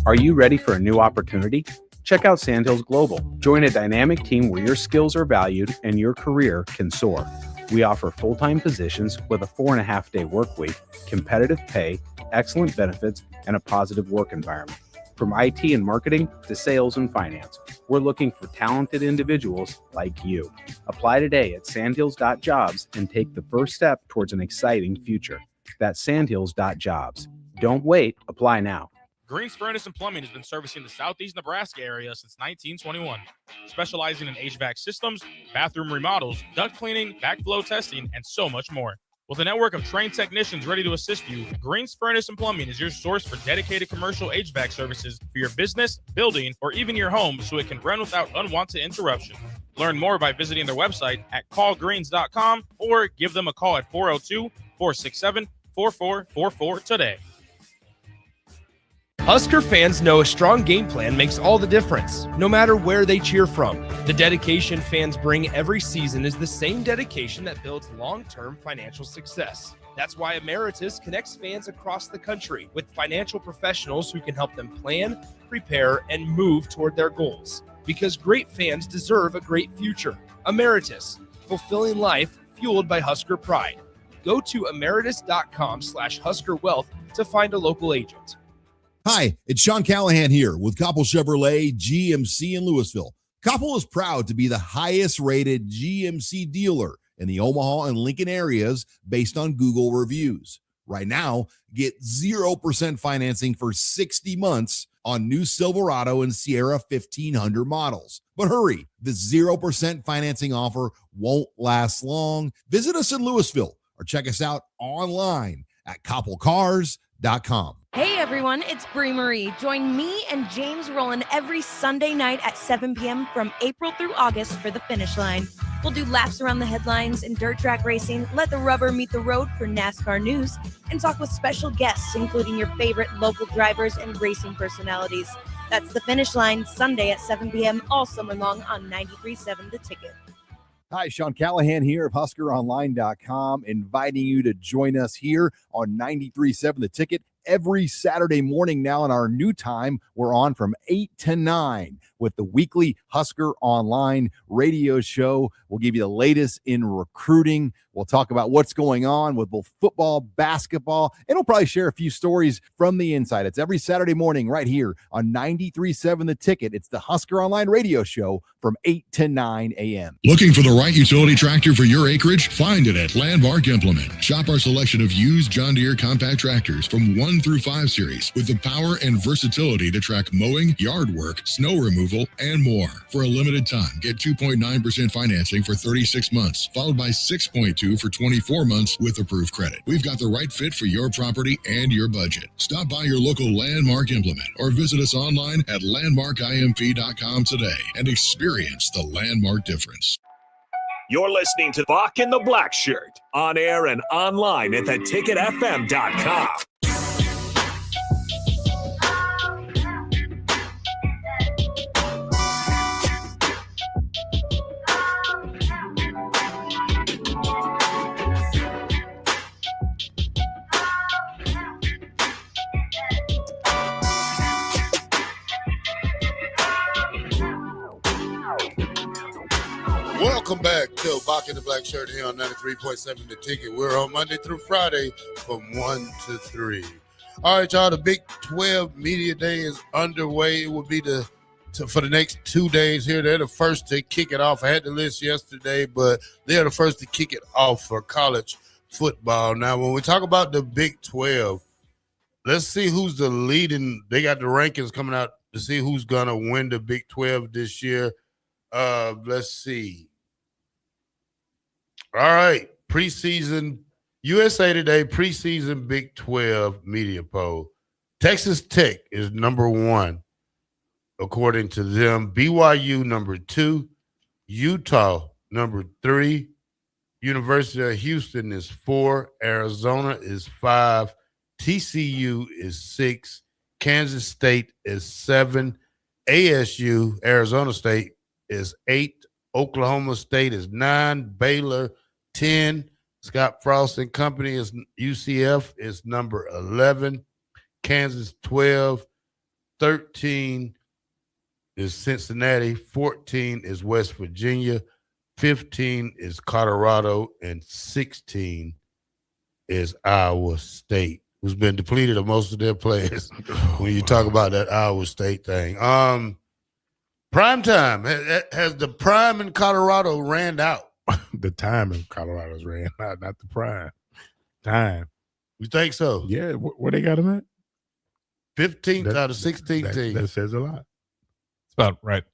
Are you ready for a new opportunity? Check out Sandhills Global. Join a dynamic team where your skills are valued and your career can soar. We offer full-time positions with a 4.5-day work week, competitive pay, excellent benefits, and a positive work environment. From IT and marketing to sales and finance, we're looking for talented individuals like you. Apply today at sandhills.jobs and take the first step towards an exciting future. That's sandhills.jobs. Don't wait. Apply now. Green's Furnace and Plumbing has been servicing the southeast Nebraska area since 1921, specializing in HVAC systems, bathroom remodels, duct cleaning, backflow testing, and so much more. With a network of trained technicians ready to assist you, Green's Furnace and Plumbing is your source for dedicated commercial HVAC services for your business, building, or even your home so it can run without unwanted interruption. Learn more by visiting their website at callgreens.com or give them a call at 402-467-4444 today. Husker fans know a strong game plan makes all the difference, no matter where they cheer from. The dedication fans bring every season is the same dedication that builds long-term financial success. That's why Emeritus connects fans across the country with financial professionals who can help them plan, prepare, and move toward their goals. Because great fans deserve a great future. Emeritus, fulfilling life fueled by Husker pride. Go to emeritus.com/HuskerWealth to find a local agent. Hi, it's Sean Callahan here with Koppel Chevrolet GMC in Louisville. Koppel is proud to be the highest rated GMC dealer in the Omaha and Lincoln areas based on Google reviews. Right now, get 0% financing for 60 months on new Silverado and Sierra 1500 models. But hurry, the 0% financing offer won't last long. Visit us in Louisville or check us out online at koppelcars.com. Hey everyone, it's Brie Marie. Join me and James Rowland every Sunday night at 7 p.m. from April through August for the finish line. We'll do laps around the headlines in dirt track racing, let the rubber meet the road for NASCAR news, and talk with special guests, including your favorite local drivers and racing personalities. That's the finish line, Sunday at 7 p.m. all summer long on 93.7 The Ticket. Hi, Sean Callahan here of HuskerOnline.com, inviting you to join us here on 93.7 The Ticket every Saturday morning. Now in our new time, we're on from 8 to 9 with the weekly Husker Online radio show. We'll give you the latest in recruiting. We'll talk about what's going on with both football, basketball, and we'll probably share a few stories from the inside. It's every Saturday morning right here on 93.7 The Ticket. It's the Husker Online radio show from 8 to 9 a.m. Looking for the right utility tractor for your acreage? Find it at Landmark Implement. Shop our selection of used John Deere compact tractors from 1 through 5 series with the power and versatility to track mowing, yard work, snow removal, and more. For a limited time, get 2.9% financing for 36 months, followed by 6.2 for 24 months with approved credit. We've got the right fit for your property and your budget. Stop by your local Landmark Implement or visit us online at landmarkimp.com today and experience the Landmark difference. You're listening to Bach and the Black Shirt on air and online at theticketfm.com. Welcome back to Bach and the Black Shirt here on 93.7 The Ticket. We're on Monday through Friday from 1 to 3. All right, y'all, the Big 12 Media Day is underway. It will be for the next 2 days here. They're the first to kick it off. I had the list yesterday, but they're the first to kick it off for college football. Now, when we talk about the Big 12, let's see who's the leading. They got the rankings coming out to see who's going to win the Big 12 this year. Let's see. All right, preseason USA Today preseason Big 12 media poll. Texas Tech is number 1, according to them. BYU number 2, Utah number 3, University of Houston is 4, Arizona is 5, TCU is 6, Kansas State is 7, ASU, Arizona State, is 8, Oklahoma State is 9, Baylor 10, Scott Frost and Company is UCF is number 11, Kansas 12, 13 is Cincinnati, 14 is West Virginia, 15 is Colorado, and 16 is Iowa State, who's been depleted of most of their players when you talk about that Iowa State thing. Prime time. Has the prime in Colorado ran out? The time in Colorado's ran out, not the prime time. You think so? Yeah. Where they got them at? 15th out of 16 teams. That says a lot. It's about right.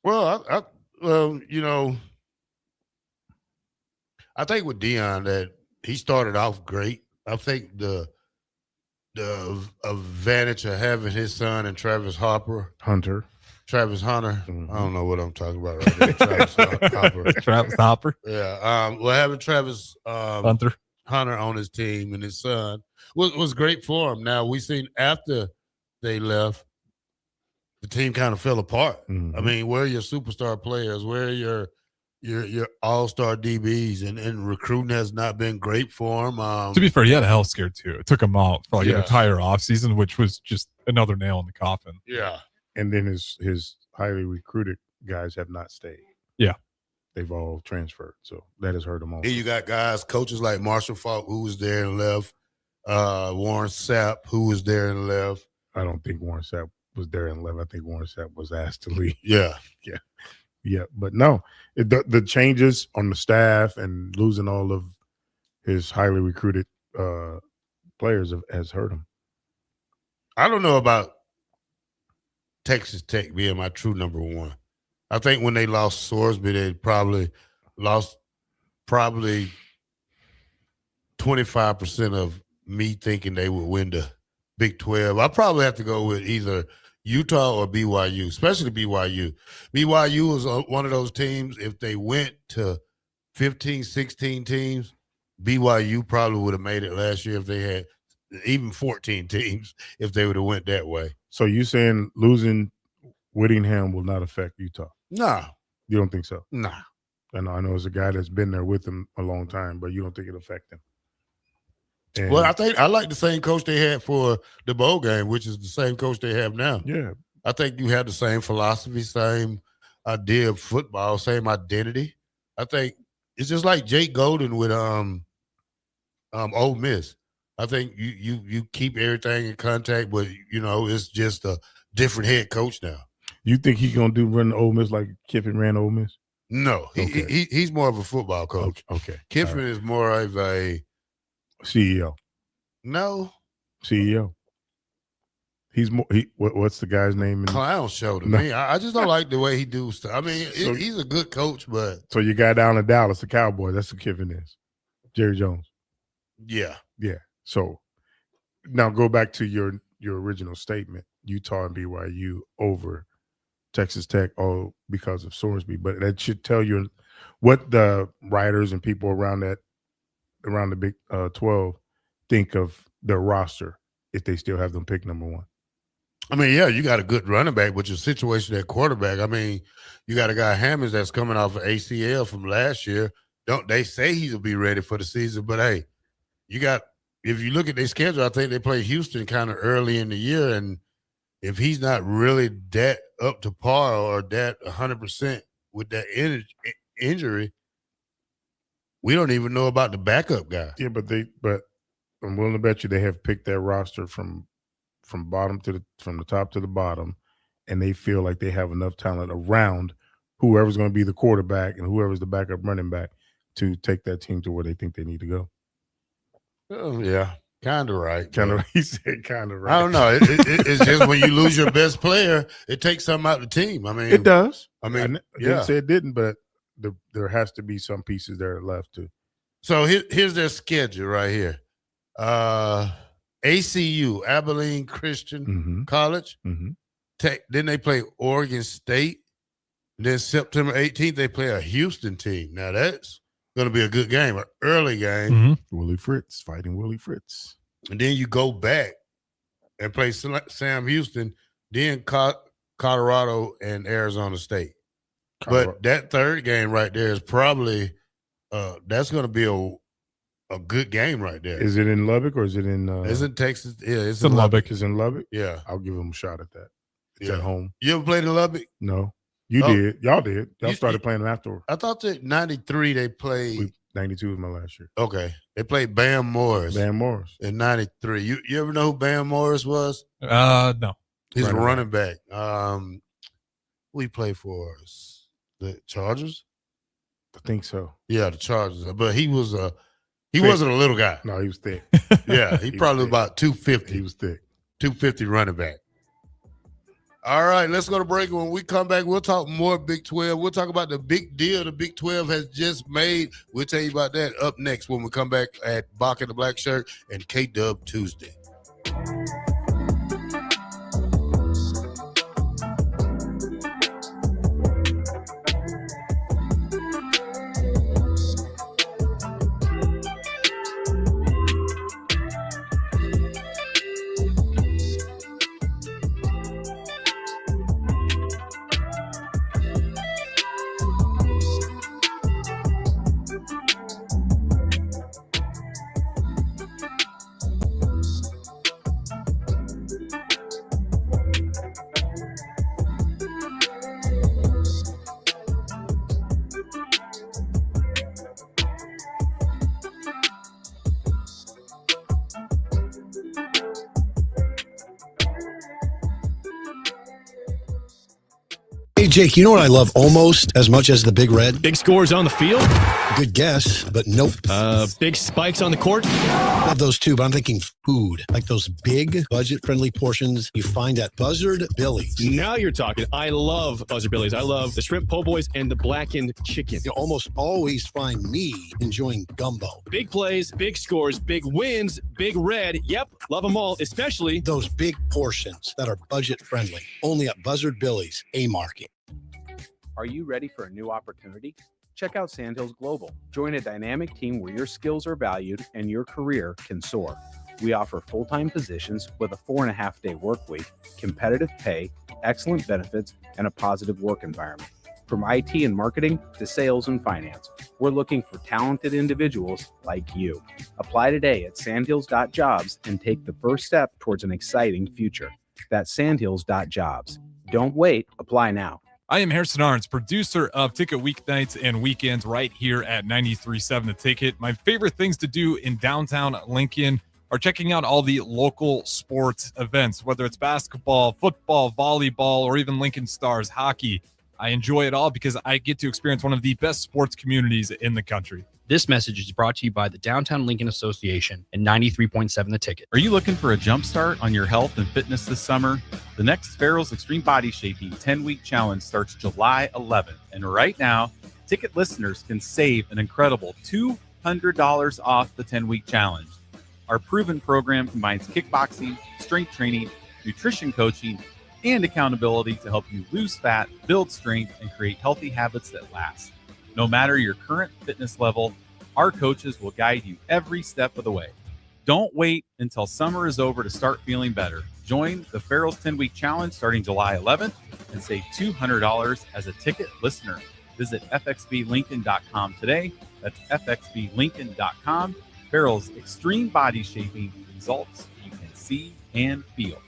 Well, I think with Deion that he started off great. I think the advantage of having his son and Travis Hunter. Mm-hmm. I don't know what I'm talking about right there. Travis Hopper. Travis Hopper. Yeah. Well, having Travis Hunter on his team and his son was great for him. Now we seen after they left, the team kind of fell apart. Mm-hmm. I mean, where are your superstar players? Where are your all-star DBs? And recruiting has not been great for him. To be fair, he had a health scare too. It took him out for an entire offseason, which was just another nail in the coffin. Yeah. And then his highly recruited guys have not stayed. Yeah. They've all transferred. So that has hurt them all. Here you got coaches like Marshall Falk, who was there and left. Warren Sapp, who was there and left. I don't think Warren Sapp was there and left. I think Warren Sapp was asked to leave. Yeah. Yeah. But no, the changes on the staff and losing all of his highly recruited players has hurt him. I don't know about Texas Tech being my true number 1. I think when they lost Sorsby, they probably lost 25% of me thinking they would win the Big 12. I probably have to go with either Utah or BYU, especially BYU. BYU was one of those teams, if they went to 15, 16 teams, BYU probably would have made it last year if they had even 14 teams, if they would have went that way. So you saying losing Whittingham will not affect Utah? No. You don't think so? Nah. I know it's a guy that's been there with him a long time, but you don't think it'll affect him. And Well, I think I like the same coach they had for the bowl game, which is the same coach they have now. Yeah. I think you have the same philosophy, same idea of football, same identity. I think it's just like Jake Golden with Ole Miss. I think you keep everything in contact, but it's just a different head coach now. You think he's gonna run Ole Miss like Kiffin ran Ole Miss? No, he's more of a football coach. Okay. Kiffin is more of a CEO. No. CEO. He's more. What's the guy's name? Clown show to me. I just don't like the way he do stuff. I mean, he's a good coach, but So you got down in Dallas, the Cowboy. That's what Kiffin is. Jerry Jones. yeah. So now go back to your original statement. Utah and BYU over Texas Tech, all because of Sorsby. But that should tell you what the writers and people around the Big 12 think of their roster if they still have them pick number one. I mean, yeah, you got a good running back, but your situation at quarterback, I mean, you got a guy Hammonds that's coming off of ACL from last year. Don't they say he'll be ready for the season? But hey, if you look at their schedule, I think they play Houston kind of early in the year, and if he's not really that up to par or that 100% with that injury, we don't even know about the backup guy. Yeah, but I'm willing to bet you they have picked their roster from the top to the bottom, and they feel like they have enough talent around whoever's going to be the quarterback and whoever's the backup running back to take that team to where they think they need to go. Oh, yeah, kind of right. He said kind of right. I don't know. It's just when you lose your best player, it takes something out of the team. I mean, It does. I mean, I didn't say it didn't, but there has to be some pieces there left too. So here's their schedule right here. ACU, Abilene Christian College. Tech. Then they play Oregon State. Then September 18th, they play a Houston team. Now that's going to be a good game, an early game. Willie Fritz fighting Willie Fritz. And then you go back and play Sam Houston, then Colorado and Arizona State. But that third game right there is probably that's going to be a good game right there. Is it in Lubbock or is it in? It's in Texas. Yeah, It's in Lubbock. Is in Lubbock. Yeah, I'll give them a shot at that. It's Yeah. at home. You ever played in Lubbock? No, you did. Y'all did. Y'all started playing them afterward. I thought that 93 they played. 92 was my last year. Okay, they played Bam Morris. Bam Morris in 93. You ever know who Bam Morris was? No. He's a running back. Who he played for us? The Chargers? I think so. Yeah, the Chargers. But he was he wasn't a little guy. No, he was thick. Yeah, he probably was about 250. He was thick. 250 running back. All right, let's go to break. When we come back, we'll talk more Big 12. We'll talk about the big deal the Big 12 has just made. We'll tell you about that up next when we come back at Bach and the Black Shirt and K-Dub Tuesday. Hey, Jake, you know what I love almost as much as the Big Red? Big scores on the field? Good guess, but nope. Big spikes on the court? Love those too, but I'm thinking food. Like those big, budget-friendly portions you find at Buzzard Billy's. Now you're talking. I love Buzzard Billy's. I love the shrimp po' boys and the blackened chicken. You almost always find me enjoying gumbo. Big plays, big scores, big wins, Big Red. Yep, love them all, especially those big portions that are budget-friendly. Only at Buzzard Billy's, A-Market. Are you ready for a new opportunity? Check out Sandhills Global. Join a dynamic team where your skills are valued and your career can soar. We offer full-time positions with a 4.5-day work week, competitive pay, excellent benefits, and a positive work environment. From IT and marketing to sales and finance, we're looking for talented individuals like you. Apply today at sandhills.jobs and take the first step towards an exciting future. That's sandhills.jobs. Don't wait. Apply now. I am Harrison Arns, producer of Ticket Weeknights and Weekends right here at 93.7 The Ticket. My favorite things to do in downtown Lincoln are checking out all the local sports events, whether it's basketball, football, volleyball, or even Lincoln Stars hockey. I enjoy it all because I get to experience one of the best sports communities in the country. This message is brought to you by the Downtown Lincoln Association and 93.7 The Ticket. Are you looking for a jump start on your health and fitness this summer? The next Farrell's Extreme Body Shaping 10-week challenge starts July 11th. And right now, Ticket listeners can save an incredible $200 off the 10-week challenge. Our proven program combines kickboxing, strength training, nutrition coaching, and accountability to help you lose fat, build strength, and create healthy habits that last. No matter your current fitness level, our coaches will guide you every step of the way. Don't wait until summer is over to start feeling better. Join the Farrell's 10-week challenge starting July 11th and save $200 as a Ticket listener. Visit fxblincoln.com today. That's fxblincoln.com. Farrell's Extreme Body Shaping, results you can see and feel.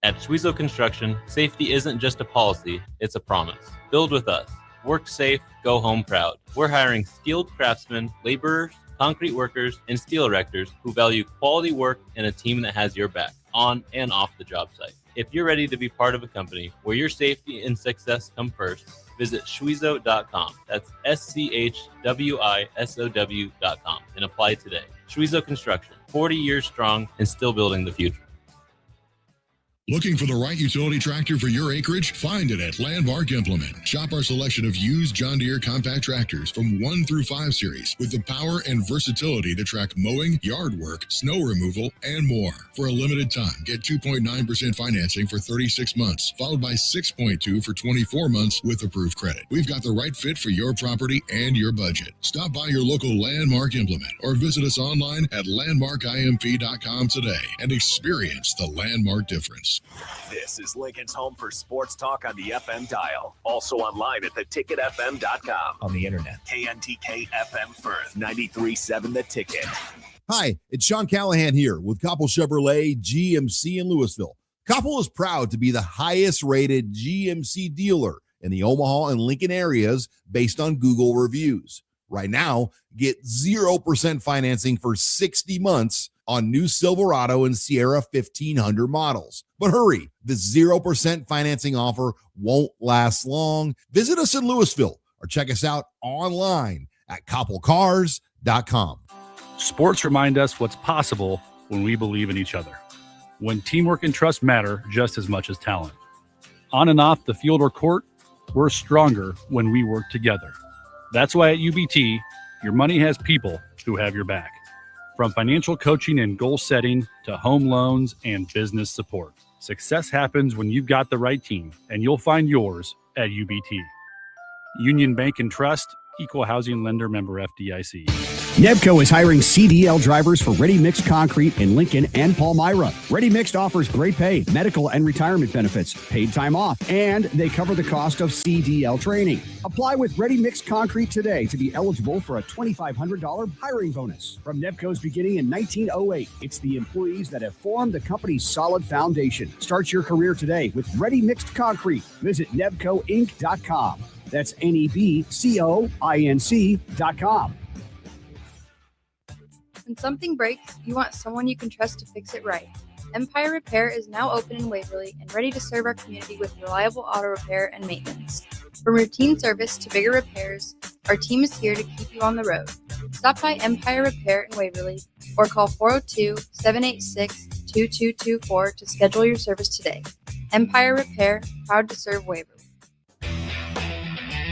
At Schwezo Construction, safety isn't just a policy, it's a promise. Build with us. Work safe, go home proud. We're hiring skilled craftsmen, laborers, concrete workers, and steel erectors who value quality work and a team that has your back, on and off the job site. If you're ready to be part of a company where your safety and success come first, visit Schwezo.com. That's SCHWISOW.com and apply today. Schwezo Construction, 40 years strong and still building the future. Looking for the right utility tractor for your acreage? Find it at Landmark Implement. Shop our selection of used John Deere compact tractors from 1 through 5 series with the power and versatility to track mowing, yard work, snow removal, and more. For a limited time, get 2.9% financing for 36 months, followed by 6.2 for 24 months with approved credit. We've got the right fit for your property and your budget. Stop by your local Landmark Implement or visit us online at landmarkimp.com today and experience the Landmark difference. This is Lincoln's home for sports talk on the FM dial. Also online at theticketfm.com. On the internet. KNTK FM Firth, 93.7 The Ticket. Hi, it's Sean Callahan here with Koppel Chevrolet GMC in Louisville. Koppel is proud to be the highest rated GMC dealer in the Omaha and Lincoln areas based on Google reviews. Right now, get 0% financing for 60 months on new Silverado and Sierra 1500 models. But hurry, the 0% financing offer won't last long. Visit us in Louisville or check us out online at koppelcars.com. Sports remind us what's possible when we believe in each other. When teamwork and trust matter just as much as talent. On and off the field or court, we're stronger when we work together. That's why at UBT, your money has people who have your back. From financial coaching and goal setting to home loans and business support. Success happens when you've got the right team, and you'll find yours at UBT. Union Bank and Trust, Equal Housing Lender, member FDIC. Nebco is hiring CDL drivers for Ready Mixed Concrete in Lincoln and Palmyra. Ready Mixed offers great pay, medical and retirement benefits, paid time off, and they cover the cost of CDL training. Apply with Ready Mixed Concrete today to be eligible for a $2,500 hiring bonus. From Nebco's beginning in 1908, it's the employees that have formed the company's solid foundation. Start your career today with Ready Mixed Concrete. Visit nebcoinc.com. That's NEBCOINC.com. When something breaks, you want someone you can trust to fix it right. Empire Repair is now open in Waverly and ready to serve our community with reliable auto repair and maintenance. From routine service to bigger repairs, our team is here to keep you on the road. Stop by Empire Repair in Waverly or call 402-786-2224 to schedule your service today. Empire Repair, proud to serve Waverly.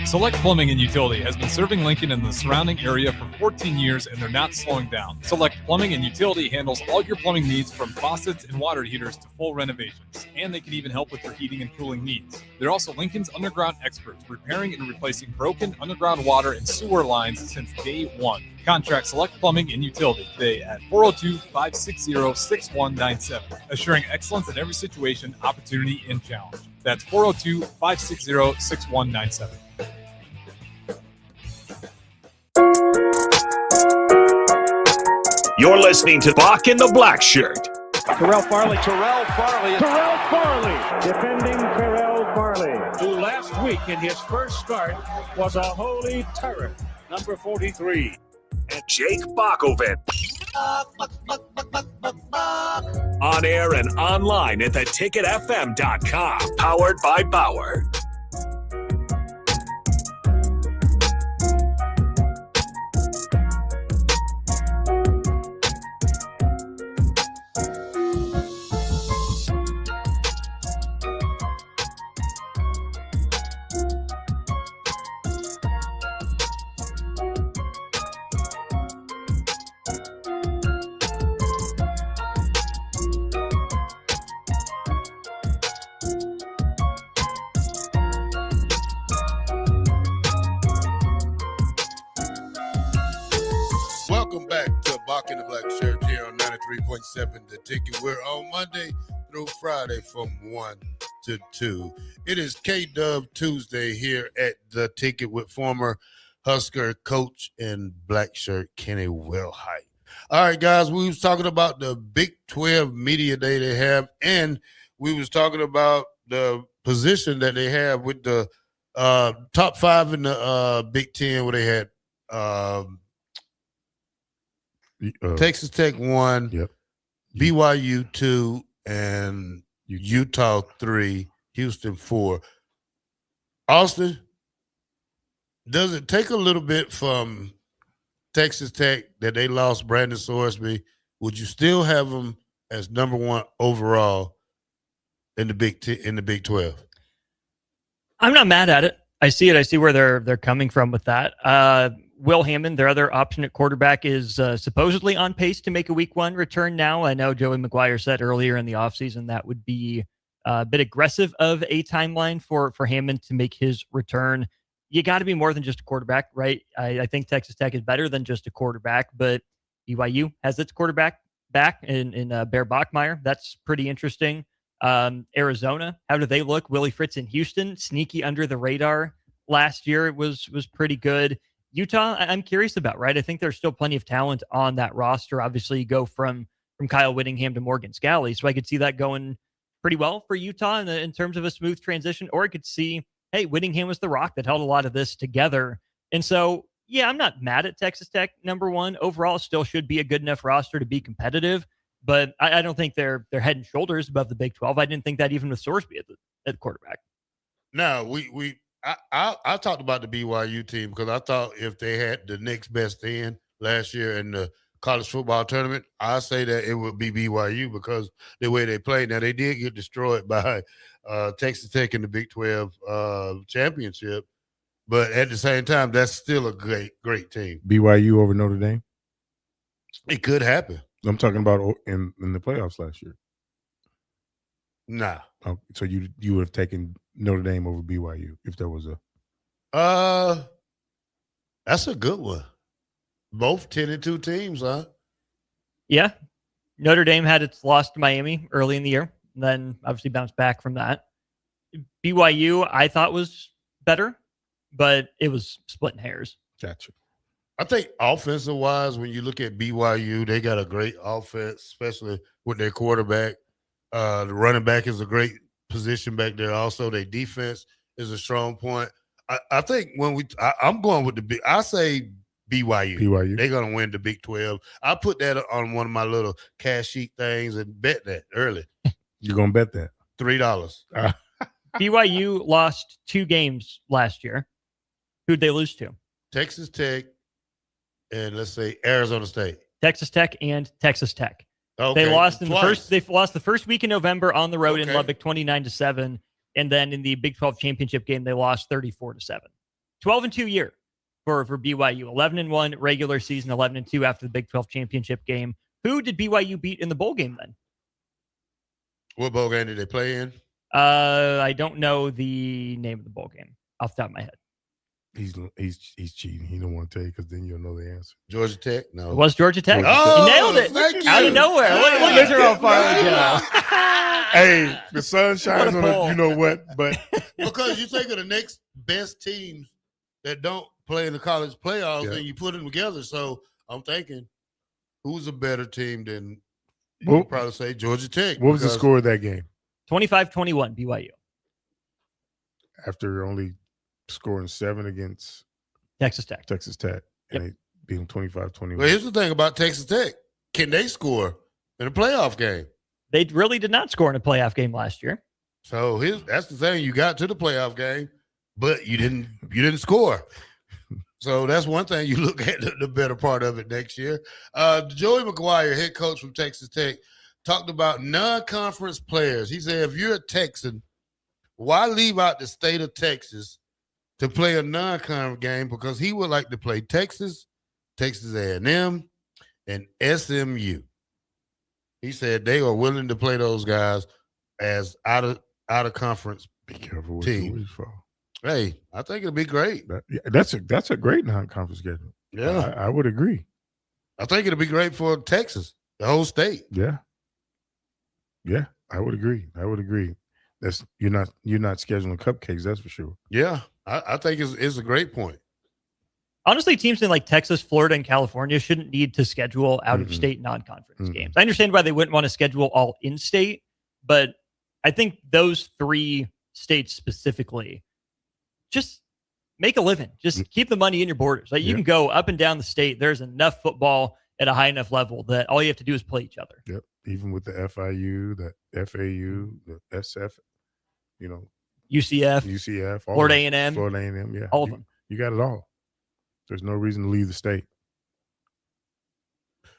Select Plumbing and Utility has been serving Lincoln and the surrounding area for 14 years, and they're not slowing down. Select Plumbing and Utility handles all your plumbing needs from faucets and water heaters to full renovations, and they can even help with your heating and cooling needs. They're also Lincoln's underground experts, repairing and replacing broken underground water and sewer lines since day one. Contract select plumbing and utility today at 402-560-6197. Assuring excellence in every situation, opportunity, and challenge. That's 402-560-6197. You're listening to Bach in the Black Shirt. Terrell Farley, defending Terrell Farley, who last week in his first start was a holy terror, number 43. And Jake Bakoven. On air and online at theticketfm.com. Powered by Bauer. Welcome back to Bach in the Black Shirt here on 93.7 The Ticket. We're on Monday through Friday from 1 to 2. It is K-Dub Tuesday here at The Ticket with former Husker coach and Black Shirt Kenny Wilhite. All right, guys, we was talking about the Big 12 Media Day they have, and we was talking about the position that they have with the top five in the Big 10 where they had Texas Tech 1, Yep. BYU 2, and Utah 3, Houston 4. Austin, does it take a little bit from Texas Tech that they lost Brandon Sorsby? Would you still have them as number one overall in the Big 12? I'm not mad at it. I see it. I see where they're coming from with that. Will Hammond, their other option at quarterback, is supposedly on pace to make a week 1 return now. I know Joey McGuire said earlier in the offseason that would be a bit aggressive of a timeline for Hammond to make his return. You got to be more than just a quarterback, right? I think Texas Tech is better than just a quarterback, but BYU has its quarterback back in Bear Bachmeier. That's pretty interesting. Arizona, how do they look? Willie Fritz in Houston, sneaky under the radar last year. It was pretty good. Utah, I'm curious about, right? I think there's still plenty of talent on that roster. Obviously, you go from Kyle Whittingham to Morgan Scalley, so I could see that going pretty well for Utah in terms of a smooth transition. Or I could see, hey, Whittingham was the rock that held a lot of this together. And so, yeah, I'm not mad at Texas Tech number 1 overall. Still should be a good enough roster to be competitive, but I don't think they're head and shoulders above the Big 12. I didn't think that even with Sorsby at quarterback. No, I talked about the BYU team because I thought if they had the next best in last year in the college football tournament, I say that it would be BYU because the way they played. Now, they did get destroyed by Texas Tech in the Big 12 championship, but at the same time, that's still a great team. BYU over Notre Dame? It could happen. I'm talking about in the playoffs last year. Nah. Oh, so you would have taken Notre Dame over BYU if there was a that's a good one. Both 10-2 teams, huh? Yeah. Notre Dame had its loss to Miami early in the year, and then obviously bounced back from that. BYU, I thought was better, but it was splitting hairs. Gotcha. I think offensive-wise, when you look at BYU, they got a great offense, especially with their quarterback. The running back is a great position back there. Also, their defense is a strong point. I think I'm going with I say BYU. They're going to win the Big 12. I put that on one of my little cash sheet things and bet that early. You're going to bet that? $3. BYU lost 2 games last year. Who'd they lose to? Texas Tech and let's say Arizona State. Texas Tech and Texas Tech. Okay. They lost in Twice. They lost the first week in November on the road in Lubbock 29-7. And then in the Big 12 championship game, they lost 34-7. 12-2 year for BYU. 11-1 regular season, 11-2 after the Big 12 championship game. Who did BYU beat in the bowl game then? What bowl game did they play in? I don't know the name of the bowl game off the top of my head. He's cheating. He don't want to tell you because then you'll know the answer. Georgia Tech? No. It was Georgia Tech. Oh, you nailed it. thank you. Out of nowhere. Look at your own fire, Joe. Hey, the sun shines What a on pull. it. You know what? But Because you think of the next best teams that don't play in the college playoffs Yeah. and you put them together. So I'm thinking, who's a better team than you Well, would probably say Georgia Tech? what was the Because- score of that game 25-21 BYU. after only scoring 7 against Texas Tech. And they beat them 25-21. Well, here's the thing about Texas Tech. Can they score in a playoff game? They really did not score in a playoff game last year. So that's the thing. You got to the playoff game, but you didn't score. So that's one thing you look at the better part of it next year. Joey McGuire, head coach from Texas Tech, talked about non-conference players. He said, if you're a Texan, why leave out the state of Texas to play a non-conference game? Because he would like to play Texas, Texas A&M, and SMU. He said they are willing to play those guys as out of conference. Be careful what team. you wish for. Hey, I think it'll be great. That's a great non-conference schedule. Yeah. I would agree. I think it'll be great for Texas, the whole state. Yeah, I would agree. That's you're not scheduling cupcakes. That's for sure. Yeah, I think it's a great point. Honestly, teams in like Texas, Florida, and California shouldn't need to schedule out-of-state non-conference games. I understand why they wouldn't want to schedule all in-state, but I think those 3 states specifically just make a living. Just keep the money in your borders. Like you can go up and down the state. There's enough football at a high enough level that all you have to do is play each other. Yep. Even with the FIU, the FAU, the SF, UCF, all Florida of them. A&M, Florida A&M, yeah, all of them. You got it all. There's no reason to leave the state.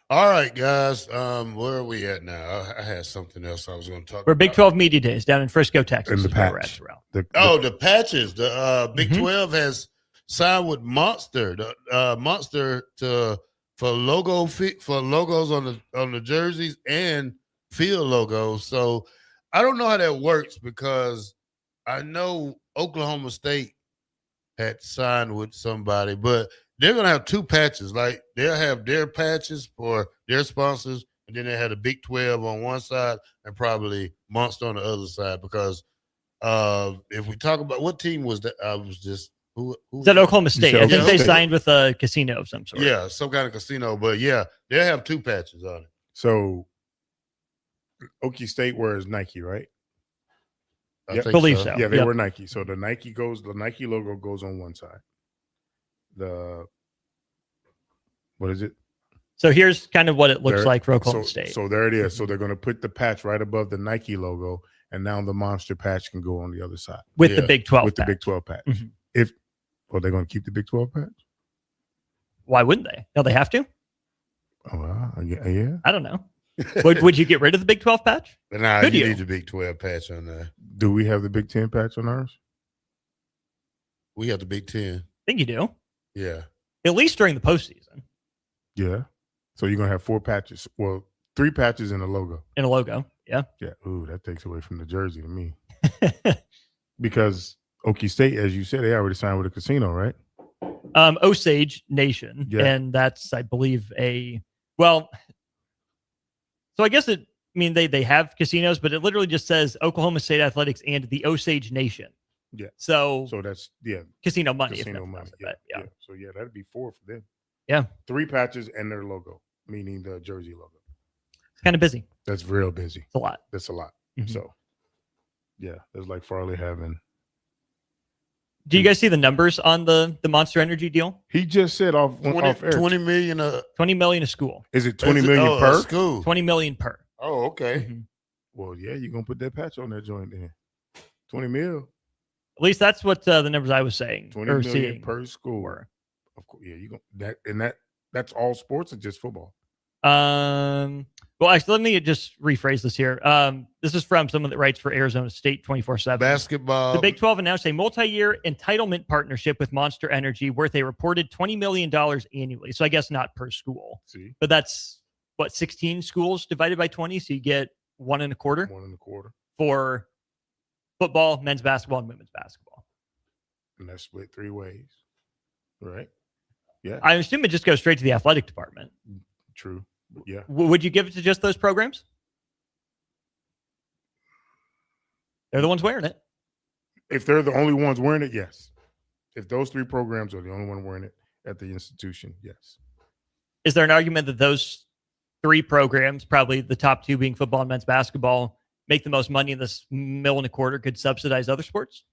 All right, guys. Where are we at now? I had something else I was going to talk We're about. Big 12 Media Days down in Frisco, Texas. And the is where we're patch. at, Terrell. The patches. The Big 12 has signed with Monster. The Monster for logos on the jerseys and field logos. So I don't know how that works because I know Oklahoma State had signed with somebody, but they're gonna have 2 patches. Like they'll have their patches for their sponsors, and then they had a Big 12 on one side and probably Monster on the other side. Because if we talk about what team was that, I was just who Is that Oklahoma State? I think they State. signed with a casino of some sort. Yeah, some kind of casino. But yeah, they'll have 2 patches on it. So Okie State wears Nike, right? I think believe so. Yeah, they Yep. wear Nike. So the Nike logo goes on one side. What is it? So here's kind of what it looks There- like for Oklahoma so, State. So there it is. So they're going to put the patch right above the Nike logo, and now the Monster patch can go on the other side with the Big 12 with the patch. Big 12 patch. Mhm. They're going to keep the Big 12 patch. Why wouldn't they? No, they have to? Oh, yeah. I don't know. Would you get rid of the Big 12 patch? Nah, Could you you? need the Big 12 patch on there. Do we have the Big 10 patch on ours? We have the Big 10. I think you do. Yeah. At least during the postseason. Yeah. So you're going to have 4 patches. Well, 3 patches in a logo. In a logo. Yeah. Yeah. Ooh, that takes away from the jersey to me. Because Okie State, as you said, they already signed with a casino, right? Osage Nation. Yeah. And that's, I believe, so I guess they have casinos, but it literally just says Oklahoma State Athletics and the Osage Nation. Yeah. So that's casino money. Casino if nothing money. else, but yeah. So yeah, that'd be 4 for them. Yeah. 3 patches and their logo, meaning the jersey logo. It's kind of busy. That's real busy. It's a lot. That's a lot. Mhm. So yeah, it's like Farley having. Do you guys see the numbers on the Monster Energy deal? He just said off air. 20 million. 20 million a school. Is it 20 million per school? 20 million per. Oh, okay. Mhm. Well, yeah, you're gonna put that patch on that joint then. 20 mil. At least that's what the numbers I was saying 20 or million seeing. per school. were. Of course, yeah, you go that's all sports or just football? Well, actually, let me just rephrase this here. This is from someone that writes for Arizona State 24/7. Basketball. The Big 12 announced a multi-year entitlement partnership with Monster Energy worth a reported $20 million annually. So I guess not per school. See, but that's what 16 schools divided by 20. So you get 1.25 for football, men's basketball, and women's basketball. And that's split 3 ways. Right. Yeah. I assume it just goes straight to the athletic department. True. Yeah. Would you give it to just those programs? They're the ones wearing it. If they're the only ones wearing it, yes. If those 3 programs are the only one wearing it at the institution, yes. Is there an argument that those 3 programs, probably the top 2 being football and men's basketball, make the most money in this $1.25 could subsidize other sports?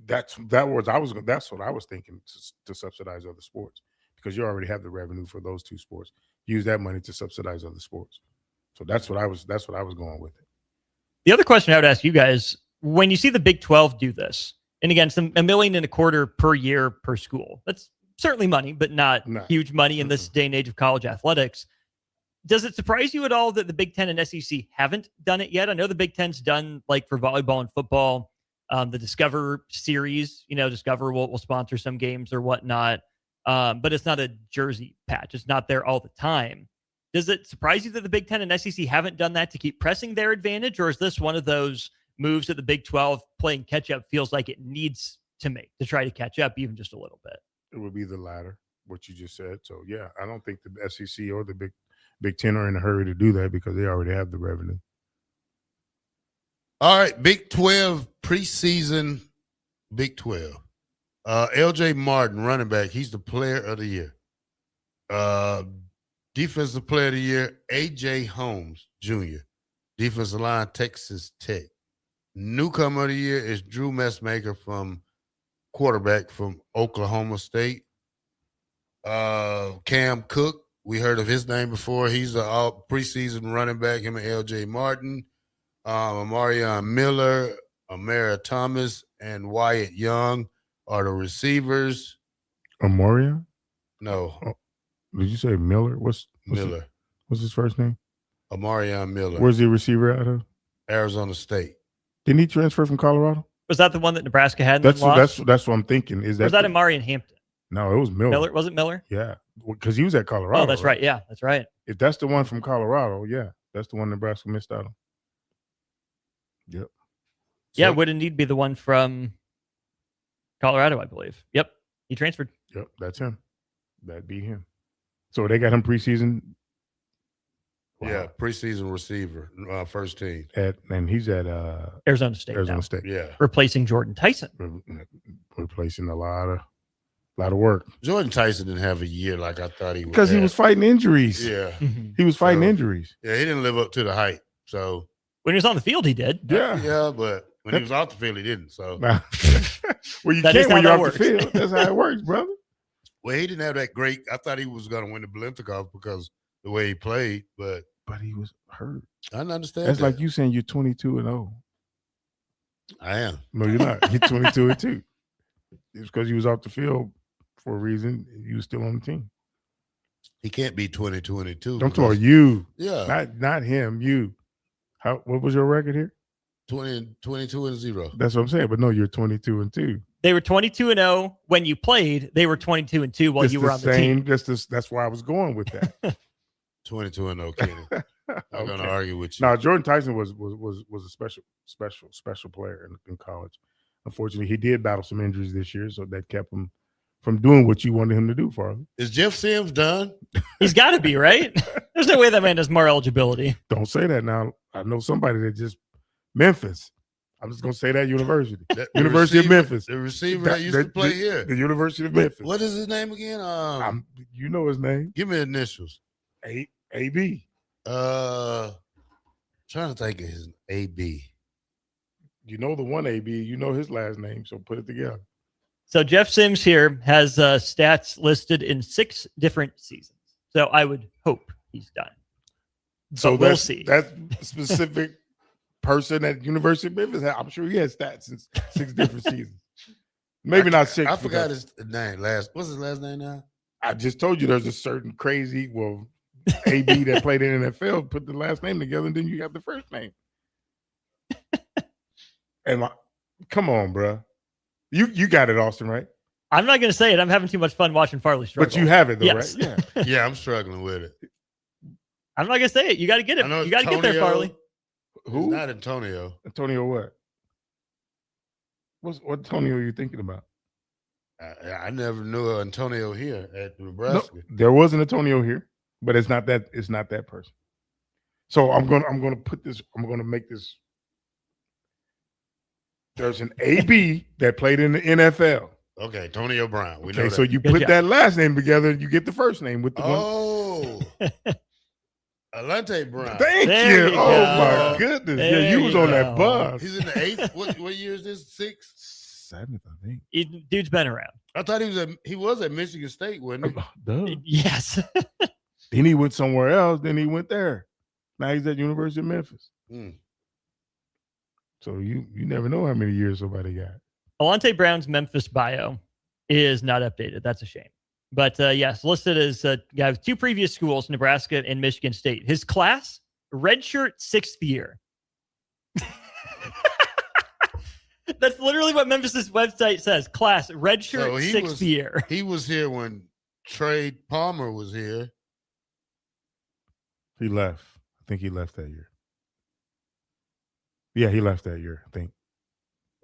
That's what I was thinking, to subsidize other sports, because you already have the revenue for those 2 sports. Use that money to subsidize other sports. So that's what I was going with it. The other question I would ask you guys, when you see the Big 12 do this, and again, $1.25 million per year per school, that's certainly money, but not huge money in this day and age of college athletics. Does it surprise you at all that the Big Ten and SEC haven't done it yet? I know the Big Ten's done, like, for volleyball and football, the Discover series. Discover will sponsor some games or whatnot, but it's not a jersey patch. It's not there all the time. Does it surprise you that the Big Ten and SEC haven't done that to keep pressing their advantage, or is this one of those moves that the Big 12 playing catch-up feels like it needs to make to try to catch up even just a little bit? It would be the latter, what you just said. So, yeah, I don't think the SEC or the Big Ten are in a hurry to do that because they already have the revenue. All right, Big 12 preseason, Big 12. L.J. Martin, running back, he's the player of the year. Defensive player of the year, A.J. Holmes, Jr., defensive line, Texas Tech. Newcomer of the year is Drew Messmaker, quarterback from Oklahoma State. Cam Cook, we heard of his name before. He's a preseason running back, him and L.J. Martin. Amarion Miller, Amara Thomas, and Wyatt Young are the receivers. Amoria? No. Oh, did you say Miller? What's Miller. What's his first name? Amarion Miller. Where's the receiver out of? Arizona State. Didn't he transfer from Colorado? Was that the one that Nebraska had? That's what I'm thinking. Was that Amari in Hampton? No, it was Miller. Miller? Was it Miller? Yeah, because he was at Colorado. Oh, that's right. Yeah, that's right. If that's the one from Colorado, yeah, that's the one Nebraska missed out on. Yep. Yeah, it would indeed be the one from Colorado, I believe. Yep, he transferred. Yep, that's him. That'd be him. So they got him preseason. Wow. Yeah, preseason receiver, first team. And he's at Arizona State. Arizona State. Yeah, replacing Jordan Tyson. Replacing a lot of work. Jordan Tyson didn't have a year like I thought he would. Because he was fighting injuries. Yeah, he was fighting injuries. Yeah, he didn't live up to the hype. So when he was on the field, he did. Yeah, but when he was off the field, he didn't. So well, you can't when you're off the field. That's how it works, brother. Well, he didn't have that great. I thought he was going to win the Biletnikoff because the way he played, but he was hurt. I understand. That's like you saying you're 22-0. I am. No, you're not. You're 22-2. It's because you was off the field for a reason. You was still on the team. He can't be 22-2. I'm talking you. Yeah. Not him. You. What was your record here? 22-0. That's what I'm saying. But no, you're 22-2. They were 22-0 when you played. They were 22-2 while you were on the team. That's why I was going with that. 22-0, Kenny. I'm going to argue with you. Now, Jordan Tyson was a special player in college. Unfortunately, he did battle some injuries this year, so that kept him from doing what you wanted him to do, Farley. Is Jeff Sims done? He's got to be, right? There's no way that man has more eligibility. Don't say that now. I know somebody that just Memphis. I'm just going to say that university. University of Memphis. The receiver that used to play here. The University of Memphis. What is his name again? You know his name. Give me initials. AB. Trying to think of his AB. You know the one AB. You know his last name, so put it together. So Jeff Sims here has stats listed in 6 different seasons. So I would hope he's done. So we'll see. That specific person at University of Memphis, I'm sure he has stats in 6 different seasons. Maybe not 6. I forgot his name. What's his last name now? I just told you there's a certain crazy, AB that played in NFL, put the last name together, and then you got the first name. And come on, bro. You got it, Austin, right? I'm not going to say it. I'm having too much fun watching Farley struggle. But you have it, though, yes. right? Yeah. Yeah, I'm struggling with it. I'm not going to say it. You got to get it. You got to get there, Farley. Who? It's not Antonio. Antonio what? What Antonio are you thinking about? I never knew Antonio here at Nebraska. No, there was an Antonio here, but it's not that person. So I'm gonna put this. I'm gonna make this. There's an AB that played in the NFL. Okay, Antonio Brown. We know Okay, that. so you put that last name together, you get the first name with the one. Oh, Alante Brown. Thank There you. you Oh go. my goodness. There Yeah, you was you on that go. bus. He's in the 8th. What year is this? 6th? 7th, I think. Dude's been around. I thought he was at Michigan State, wasn't he? Duh. Yes. Then he went somewhere else. Then he went there. Now he's at University of Memphis. Mm. So you never know how many years somebody got. Alante Brown's Memphis bio is not updated. That's a shame. But yes, listed as guy with 2 previous schools, Nebraska and Michigan State. His class, redshirt 6th year. That's literally what Memphis's website says. Class, redshirt 6th year. He was here when Trey Palmer was here. He left. I think he left that year. Yeah, he left that year, I think.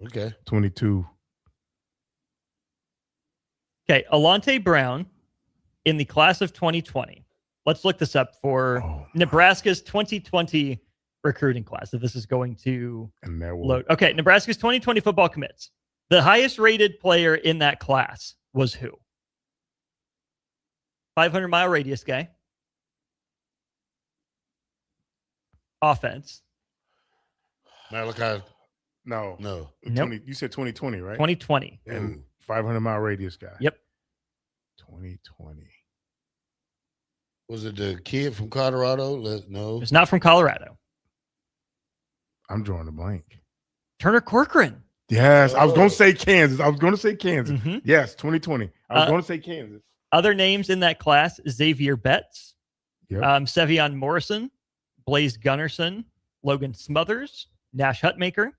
Okay. 22. Okay, Alante Brown in the class of 2020. Let's look this up for Nebraska's 2020 recruiting class. If this is going to load. Okay, Nebraska's 2020 football commits. The highest rated player in that class was who? 500-mile radius guy. Offense. Malachi. No. No. 20, you said 2020, right? 2020. And 500-mile radius guy. Yep. 2020. Was it the kid from Colorado? No. It's not from Colorado. I'm drawing a blank. Turner Corcoran. Yes, I was going to say Kansas. Mm-hmm. Yes, 2020. I was going to say Kansas. Other names in that class, Xavier Betts, Yep. Sevion Morrison, Blaze Gunnerson, Logan Smothers, Nash Hutmaker,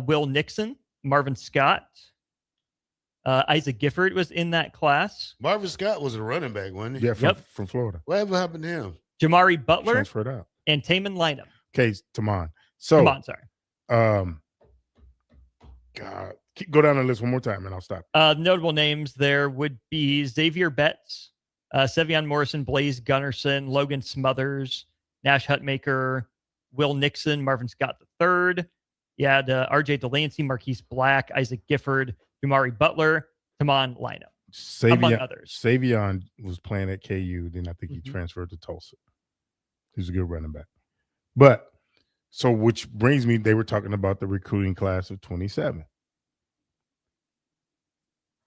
Will Nixon, Marvin Scott, Isaac Gifford was in that class. Marvin Scott was a running back, wasn't he? Yeah, from Florida. Whatever happened to him? Jamari Butler Transferred out. and Taman Lynham. Okay, Taman. So, sorry. God, go down the list one more time and I'll stop. Notable names there would be Xavier Betts, Sevion Morrison, Blaze Gunnerson, Logan Smothers, Nash Hutmaker, Will Nixon, Marvin Scott III. You had RJ Delancey, Marquise Black, Isaac Gifford, Jamari Butler, Taman Lynham, among others. Savion was playing at KU. Then I think he transferred to Tulsa. He's a good running back. But so, which brings me, they were talking about the recruiting class of 27.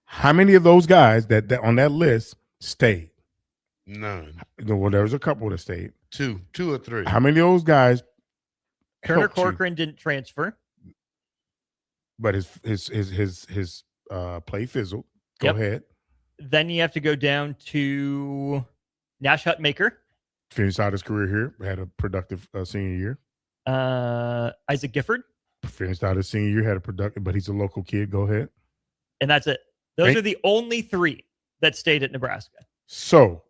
How many of those guys that on that list stayed? None. Well, there was a couple that stayed. Two or three. How many of those guys? Turner Corcoran didn't transfer, but his play fizzled. Go ahead. Then you have to go down to Nash Hutmaker. Finished out his career here. Had a productive senior year. Isaac Gifford. Finished out his senior year. Had a productive, but he's a local kid. Go ahead. And that's it. Those are the only 3 that stayed at Nebraska. So,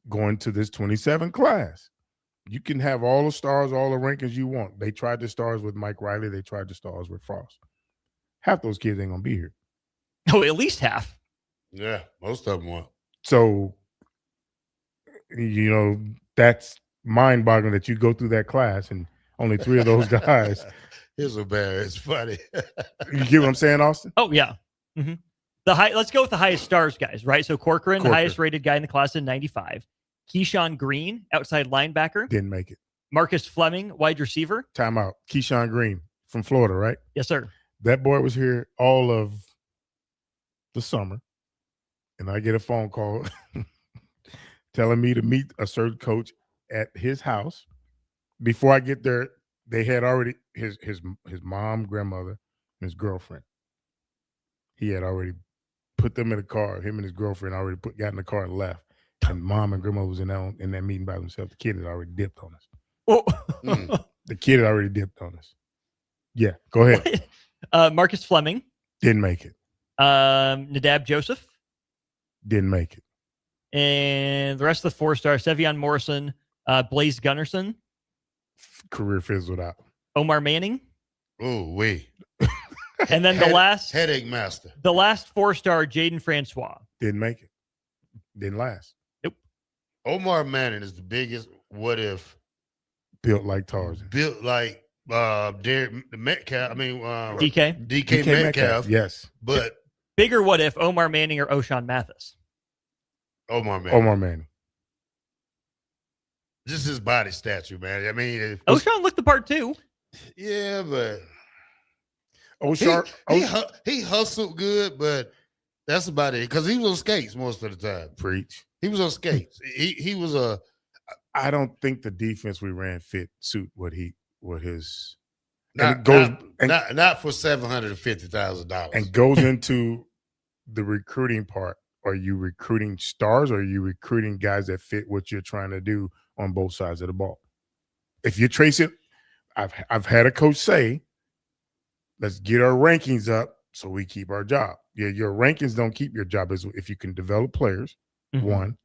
going to this 27 class, you can have all the stars, all the rankings you want. They tried the stars with Mike Riley. They tried the stars with Frost. Half those kids ain't going to be here. Oh, at least half. Yeah, most of them won't. So, that's mind-boggling that you go through that class and only 3 of those guys. Here's a bear. It's funny. You get what I'm saying, Austin? Oh, yeah. Mm-hmm. Let's go with the highest stars guys, right? So Corcoran, the highest rated guy in the class in 95. Keyshawn Green, outside linebacker. Didn't make it. Marcus Fleming, wide receiver. Timeout. Keyshawn Green from Florida, right? Yes, sir. That boy was here all of the summer. And I get a phone call telling me to meet a certain coach at his house. Before I get there, they had already his mom, grandmother, and his girlfriend. He had already put them in a car. Him and his girlfriend already got in the car and left. And mom and grandma was in that meeting by themselves. The kid had already dipped on us. Oh. The kid had already dipped on us. Yeah, go ahead. Marcus Fleming. Didn't make it. Nadab Joseph. Didn't make it. And the rest of the 4-stars, Sevion Morrison, Blaze Gunnerson. Career fizzled out. Omar Manning. Oh, wait. And then the last headache master. The last 4-star, Jaden Francois. Didn't make it. Didn't last. Nope. Omar Manning is the biggest what if. Built like Tarzan. Built like Derek Metcalf. I mean, DK Metcalf. Yes. But bigger what if Omar Manning or O'Shawn Mathis? Omar Manning. Just his body stature, man. I mean, O'Shawn looked the part too. Yeah, but O'Shawn he hustled good, but that's about it. Because he was on skates most of the time. Preach. He was on skates. He was a. I don't think the defense we ran suit what his. Not for $750,000. And goes into the recruiting part. Are you recruiting stars or are you recruiting guys that fit what you're trying to do on both sides of the ball? If you trace it, I've had a coach say, let's get our rankings up so we keep our job. Yeah, your rankings don't keep your job if you can develop players, one,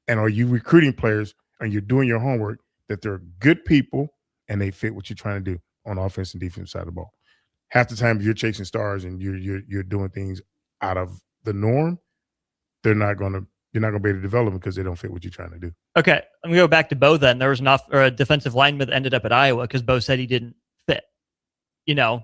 and are you recruiting players and you're doing your homework that they're good people and they fit what you're trying to do on offense and defense side of the ball. Half the time if you're chasing stars and you're doing things out of the norm, you're not going to be able to develop them because they don't fit what you're trying to do. Okay, I'm going to go back to Bo then. There was a defensive lineman that ended up at Iowa because Bo said he didn't fit. You know,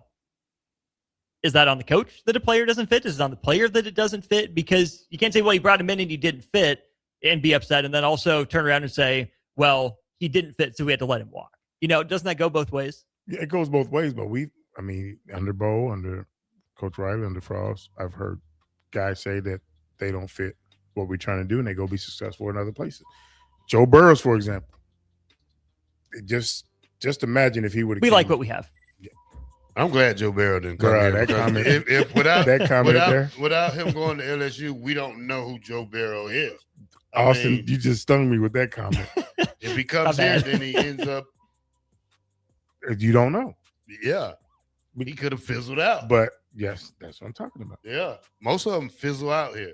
is that on the coach that a player doesn't fit? Is it on the player that it doesn't fit? Because you can't say, well, he brought him in and he didn't fit and be upset and then also turn around and say, well, he didn't fit, so we had to let him walk. You know, doesn't that go both ways? Yeah, it goes both ways, but under Bo, under Coach Riley, under Frost, I've heard guys say that they don't fit what we're trying to do and they go be successful in other places. Joe Burrows, for example. Just imagine if he would have. We like what we have. I'm glad Joe Burrow didn't come here. That comment, without him going to LSU, we don't know who Joe Burrow is. Austin, you just stung me with that comment. If he comes here, then he ends up. You don't know. Yeah. He could have fizzled out. But yes, that's what I'm talking about. Yeah. Most of them fizzle out here.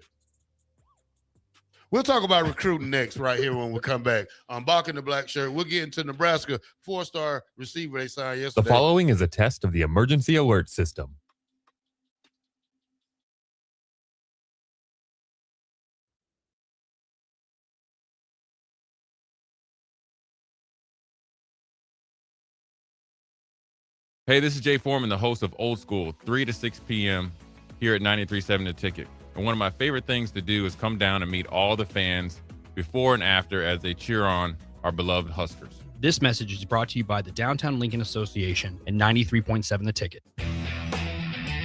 We'll talk about recruiting next right here when we come back. On Balking the Black Shirt, we'll get into Nebraska 4-star receiver they signed yesterday. The following is a test of the emergency alert system. Hey, this is Jay Foreman, the host of Old School, 3 to 6 p.m. here at 93.7 The Ticket. And one of my favorite things to do is come down and meet all the fans before and after as they cheer on our beloved Huskers. This message is brought to you by the Downtown Lincoln Association and 93.7 The Ticket.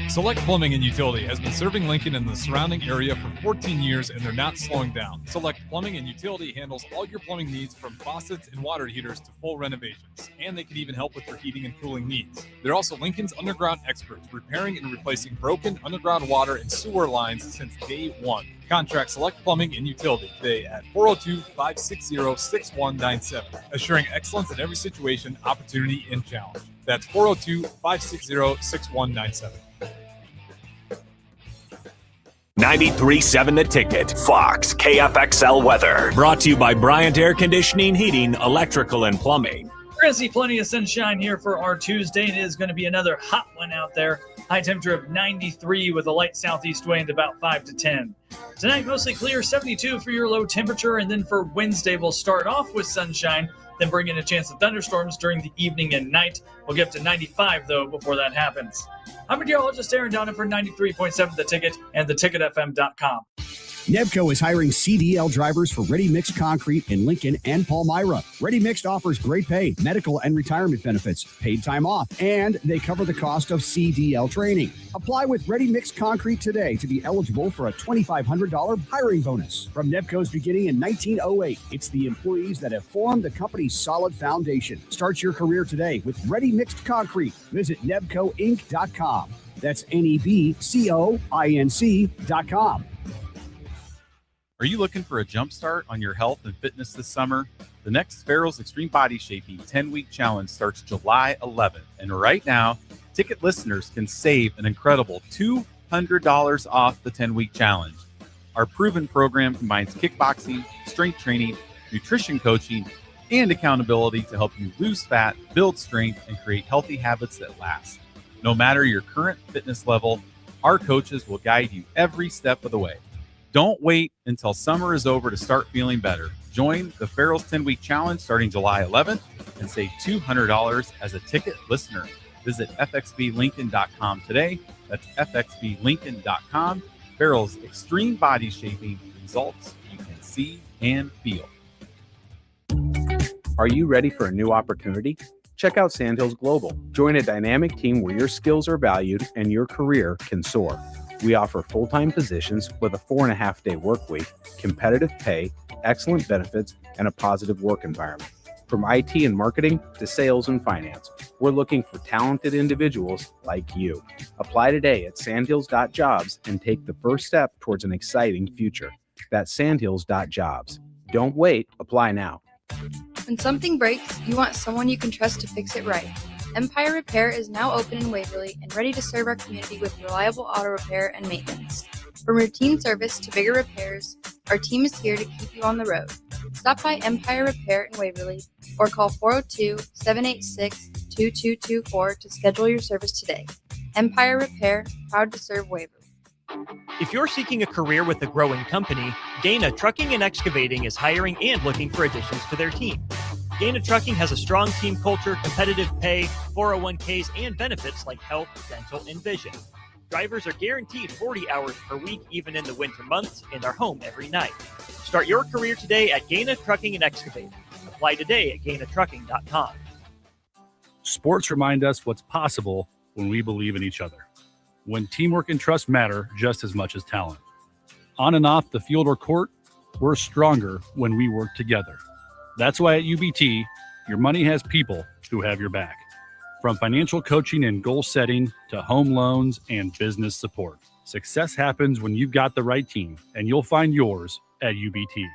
Select Plumbing and Utility has been serving Lincoln and the surrounding area for 14 years, and they're not slowing down. Select Plumbing and Utility handles all your plumbing needs from faucets and water heaters to full renovations, and they can even help with your heating and cooling needs. They're also Lincoln's underground experts, repairing and replacing broken underground water and sewer lines since day one. Contact Select Plumbing and Utility today at 402-560-6197, assuring excellence in every situation, opportunity, and challenge. That's 402-560-6197. 93.7 The Ticket, Fox, KFXL weather. Brought to you by Bryant Air Conditioning, Heating, Electrical, and Plumbing. We're going to see plenty of sunshine here for our Tuesday. It is going to be another hot one out there. High temperature of 93 with a light southeast wind about 5 to 10. Tonight, mostly clear, 72 for your low temperature. And then for Wednesday, we'll start off with sunshine, then bring in a chance of thunderstorms during the evening and night. We'll get up to 95, though, before that happens. I'm meteorologist Aaron Downing for 93.7 The Ticket and theticketfm.com. Nebco is hiring CDL drivers for Ready Mixed Concrete in Lincoln and Palmyra. Ready Mixed offers great pay, medical and retirement benefits, paid time off, and they cover the cost of CDL training. Apply with Ready Mixed Concrete today to be eligible for a $2,500 hiring bonus. From Nebco's beginning in 1908, it's the employees that have formed the company's solid foundation. Start your career today with Ready Mixed Concrete. Visit nebcoinc.com. That's NEBCOINC.com. Are you looking for a jump start on your health and fitness this summer? The next Farrell's Extreme Body Shaping 10-week challenge starts July 11th. And right now, ticket listeners can save an incredible $200 off the 10-week challenge. Our proven program combines kickboxing, strength training, nutrition coaching, and accountability to help you lose fat, build strength, and create healthy habits that last. No matter your current fitness level, our coaches will guide you every step of the way. Don't wait until summer is over to start feeling better. Join the Farrell's 10-Week Challenge starting July 11th and save $200 as a ticket listener. Visit fxblincoln.com today. That's fxblincoln.com. Farrell's extreme body shaping results you can see and feel. Are you ready for a new opportunity? Check out Sandhills Global. Join a dynamic team where your skills are valued and your career can soar. We offer full-time positions with a 4.5-day work week, competitive pay, excellent benefits, and a positive work environment. From IT and marketing to sales and finance, we're looking for talented individuals like you. Apply today at sandhills.jobs and take the first step towards an exciting future. That's sandhills.jobs. Don't wait. Apply now. When something breaks, you want someone you can trust to fix it right. Empire Repair is now open in Waverly and ready to serve our community with reliable auto repair and maintenance. From routine service to bigger repairs, our team is here to keep you on the road. Stop by Empire Repair in Waverly or call 402-786-2224 to schedule your service today. Empire Repair, proud to serve Waverly. If you're seeking a career with a growing company, Dana Trucking and Excavating is hiring and looking for additions to their team. Dana Trucking has a strong team culture, competitive pay, 401ks, and benefits like health, dental, and vision. Drivers are guaranteed 40 hours per week, even in the winter months, and are home every night. Start your career today at Dana Trucking and Excavating. Apply today at GainaTrucking.com. Sports remind us what's possible when we believe in each other. When teamwork and trust matter just as much as talent. On and off the field or court, we're stronger when we work together. That's why at UBT, your money has people who have your back. From financial coaching and goal setting to home loans and business support. Success happens when you've got the right team, and you'll find yours at UBT.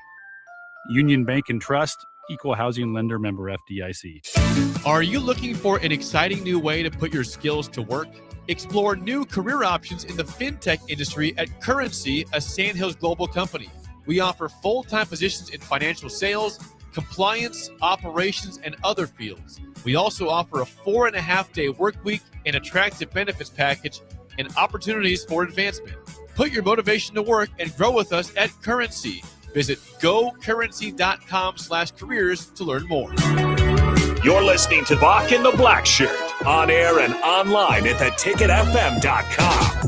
Union Bank and Trust, Equal Housing Lender, member FDIC. Are you looking for an exciting new way to put your skills to work? Explore new career options in the fintech industry at Currency, a Sandhills Global company. We offer full-time positions in financial sales, compliance, operations, and other fields. We also offer a 4.5-day work week, an attractive benefits package, and opportunities for advancement. Put your motivation to work and grow with us at Currency. Visit gocurrency.com/careers to learn more. You're listening to Bach and the Black Shirt, on air and online at theticketfm.com.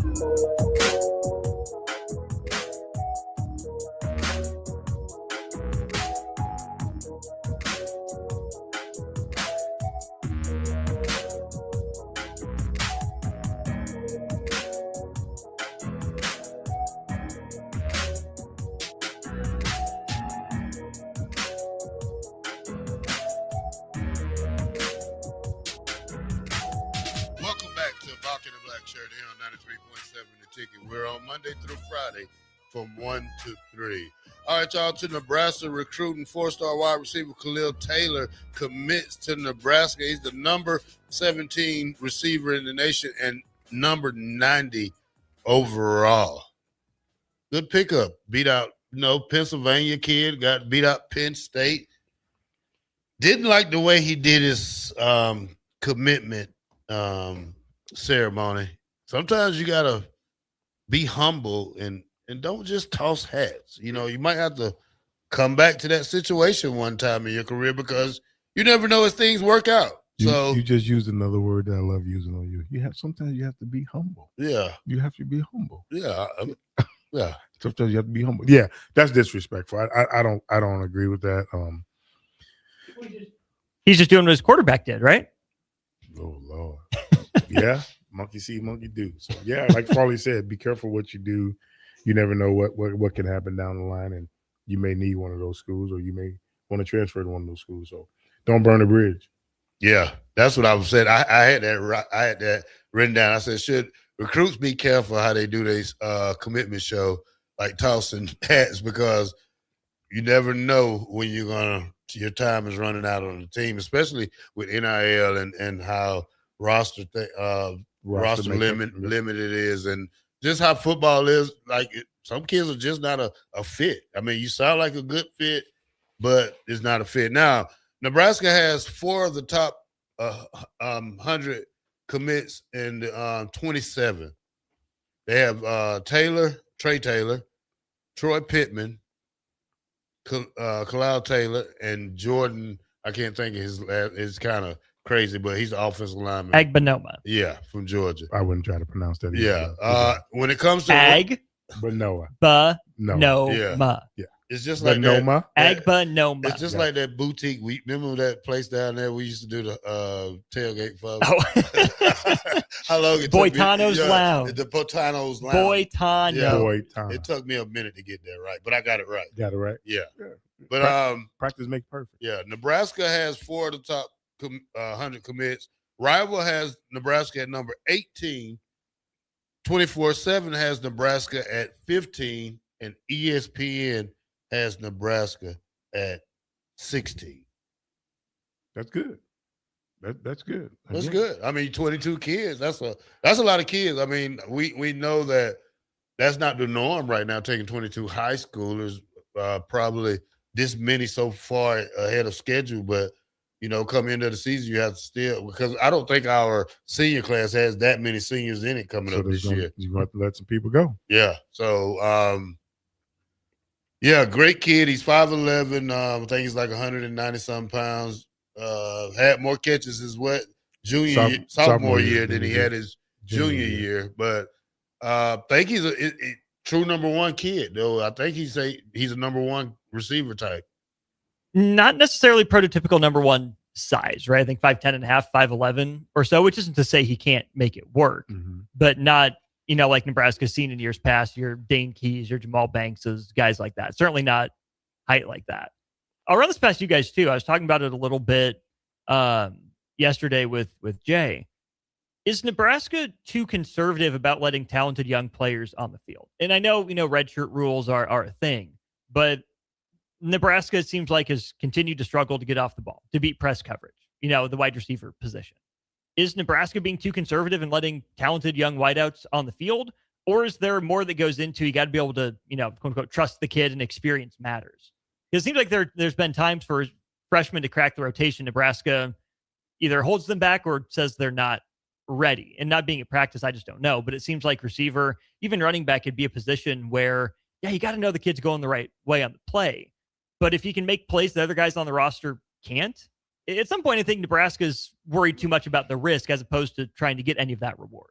We're on Monday through Friday from 1 to 3. All right, y'all, to Nebraska recruiting 4-star wide receiver Khalil Taylor commits to Nebraska. He's the number 17 receiver in the nation and number 90 overall. Good pickup. Beat out, Pennsylvania kid, got beat out Penn State. Didn't like the way he did his commitment ceremony. Sometimes you got to be humble and don't just toss hats. You might have to come back to that situation one time in your career because you never know if things work out. You just used another word that I love using on you. Sometimes you have to be humble. Yeah. You have to be humble. Yeah. Yeah. Sometimes you have to be humble. Yeah, that's disrespectful. I don't agree with that. He's just doing what his quarterback did, right? Oh Lord. Yeah. Monkey see, monkey do. So yeah, like Farley said, be careful what you do. You never know what can happen down the line, and you may need one of those schools, or you may want to transfer to one of those schools. So don't burn the bridge. Yeah, that's what I was saying. I had that written down. I said, should recruits be careful how they do this commitment show, like tossing hats, because you never know when your time is running out on the team, especially with NIL and how roster limited is, and just how football is. Like some kids are just not a fit. I mean, you sound like a good fit, but it's not a fit. Now, Nebraska has 4 of the top 100 commits in 27. They have Trey Taylor, Troy Pittman, Khalil Taylor, and Jordan. I can't think of his last. It's kind of crazy, but he's the offensive lineman. Agbanoma. Yeah, from Georgia. I wouldn't try to pronounce that. Yeah. When it comes to Agbanoma. Yeah. It's just like Agbanoma. Agbanoma. It's just like that boutique. We remember that place down there we used to do the tailgate for. How long it took Boitano's me? Lounge. The Boitano's Lounge. Boitano. Yeah. Boitano. It took me a minute to get that right, but I got it right. Got it right. Yeah. But practice makes perfect. Yeah, Nebraska has 4 of the top 100 commits. Rival has Nebraska at number 18. 24/7 has Nebraska at 15, and ESPN has Nebraska at 16. That's good. That's good. That's good. I mean, 22 kids. That's a lot of kids. I mean, we know that that's not the norm right now. Taking 22 high schoolers, probably this many so far ahead of schedule. But coming into the season, you have to still, because I don't think our senior class has that many seniors in it coming up this year. You're going to have to let some people go. Yeah. So, great kid. He's 5'11". I think he's like 190-something pounds. Had more catches his sophomore year than he had his junior year. But I think he's a true number one kid, though. I think he's a number one receiver type. Not necessarily prototypical number one size, right? I think 5'10 and a half, 5'11 or so, which isn't to say he can't make it work, but not, like Nebraska's seen in years past, your Dane Keys, your Jamal Bankses, guys like that. Certainly not height like that. I'll run this past you guys too. I was talking about it a little bit yesterday with Jay. Is Nebraska too conservative about letting talented young players on the field? And I know, redshirt rules are a thing, but Nebraska, it seems like, has continued to struggle to get off the ball, to beat press coverage, the wide receiver position. Is Nebraska being too conservative in letting talented young wideouts on the field? Or is there more that goes into, you got to be able to, quote unquote, trust the kid and experience matters? It seems like there's been times for freshmen to crack the rotation. Nebraska either holds them back or says they're not ready. And not being at practice, I just don't know. But it seems like receiver, even running back, could be a position where, you got to know the kid's going the right way on the play. But if you can make plays the other guys on the roster can't, at some point I think Nebraska's worried too much about the risk as opposed to trying to get any of that reward.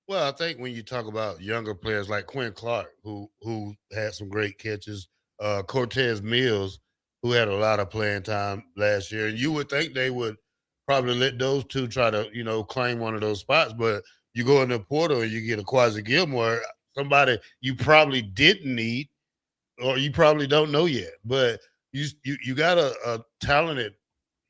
Well, I think when you talk about younger players like Quinn Clark, who had some great catches, Cortez Mills, who had a lot of playing time last year, and you would think they would probably let those two try to, claim one of those spots. But you go in the portal and you get a Quasi Gilmore, somebody you probably didn't need, or you probably don't know yet. But you got a talented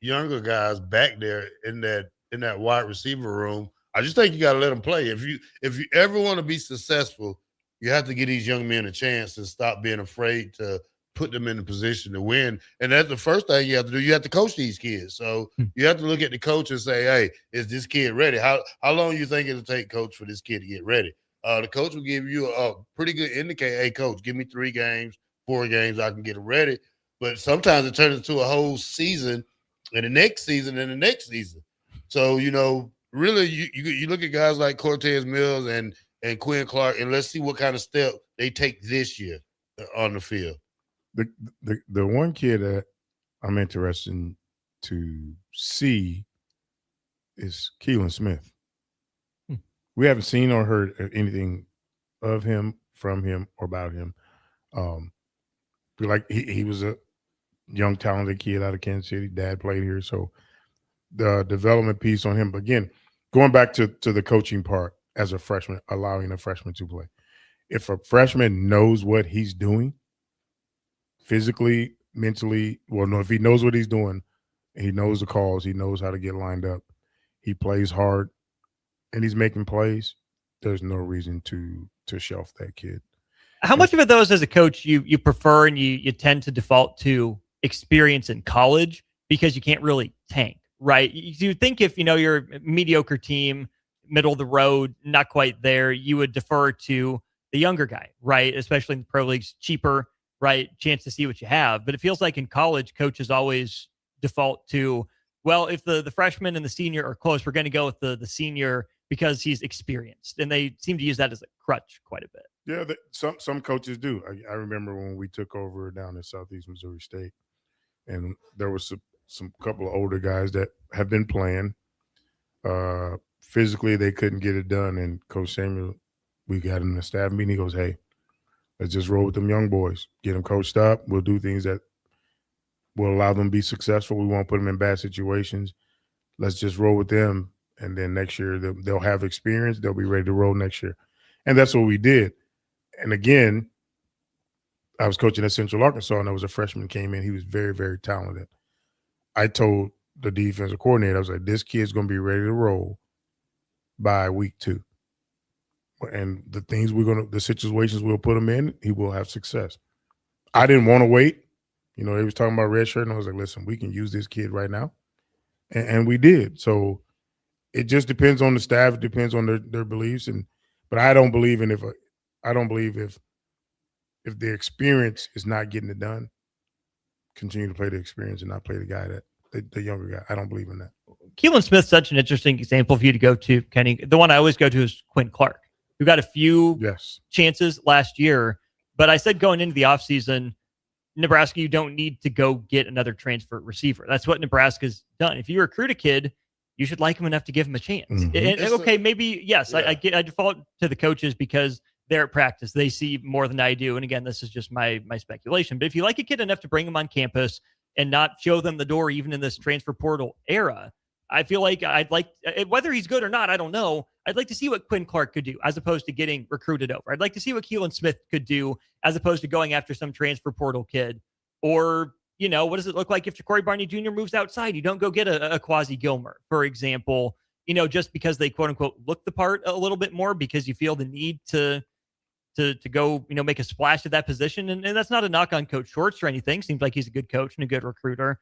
younger guys back there in that wide receiver room. I just think you got to let them play. If you ever want to be successful, you have to give these young men a chance and stop being afraid to put them in a position to win. And that's the first thing you have to do. You have to coach these kids. So you have to look at the coach and say, hey, is this kid ready? How long do you think it'll take, coach, for this kid to get ready? The coach will give you a pretty good indicator. Hey, coach, give me 3 games, 4 games, I can get it ready. But sometimes it turns into a whole season, and the next season, and the next season. So, really, you look at guys like Cortez Mills and Quinn Clark, and let's see what kind of step they take this year on the field. The one kid that I'm interested to see is Keelan Smith. We haven't seen or heard anything of him, from him, or about him. Like he was a young, talented kid out of Kansas City. Dad played here, so the development piece on him. But again, going back to the coaching part as a freshman, allowing a freshman to play. If a freshman knows what he's doing, physically, mentally, if he knows what he's doing, he knows the calls, he knows how to get lined up, he plays hard, and he's making plays, there's no reason to shelf that kid. How much of it, though, is as a coach you prefer and you tend to default to experience in college because you can't really tank, right? You think if, you're a mediocre team, middle of the road, not quite there, you would defer to the younger guy, right? Especially in the pro leagues, cheaper, right? Chance to see what you have. But it feels like in college, coaches always default to, well, if the freshman and the senior are close, we're going to go with the senior because he's experienced, and they seem to use that as a crutch quite a bit. Yeah, some coaches do. I remember when we took over down in Southeast Missouri State, and there was some couple of older guys that have been playing. Physically, they couldn't get it done, and Coach Samuel, we got in the staff meeting. He goes, "Hey, let's just roll with them young boys. Get them coached up. We'll do things that will allow them to be successful. We won't put them in bad situations. Let's just roll with them, and then next year they'll have experience. They'll be ready to roll next year." And that's what we did. And again, I was coaching at Central Arkansas, and there was a freshman came in. He was very, very talented. I told the defensive coordinator, I was like, this kid's going to be ready to roll by week 2. And the situations we'll put him in, he will have success. I didn't want to wait. They was talking about red shirt, and I was like, listen, we can use this kid right now. And we did. So it just depends on the staff. It depends on their beliefs. But I don't believe if the experience is not getting it done, continue to play the experience and not play the guy the younger guy. I don't believe in that. Keelan Smith's such an interesting example for you to go to, Kenny. The one I always go to is Quinn Clark, who got a few chances last year. But I said going into the offseason, Nebraska, you don't need to go get another transfer receiver. That's what Nebraska's done. If you recruit a kid, you should like him enough to give him a chance. Mm-hmm. Maybe, yes, yeah. I default to the coaches because they're at practice. They see more than I do. And again, this is just my speculation. But if you like a kid enough to bring him on campus and not show them the door, even in this transfer portal era, I feel like I'd like, whether he's good or not, I don't know. I'd like to see what Quinn Clark could do as opposed to getting recruited over. I'd like to see what Keelan Smith could do as opposed to going after some transfer portal kid. Or, what does it look like if Ja'Cory Barney Jr. moves outside? You don't go get a Quasi Gilmer, for example, just because they quote unquote look the part a little bit more because you feel the need to go, make a splash at that position. And that's not a knock on Coach Shorts or anything. Seems like he's a good coach and a good recruiter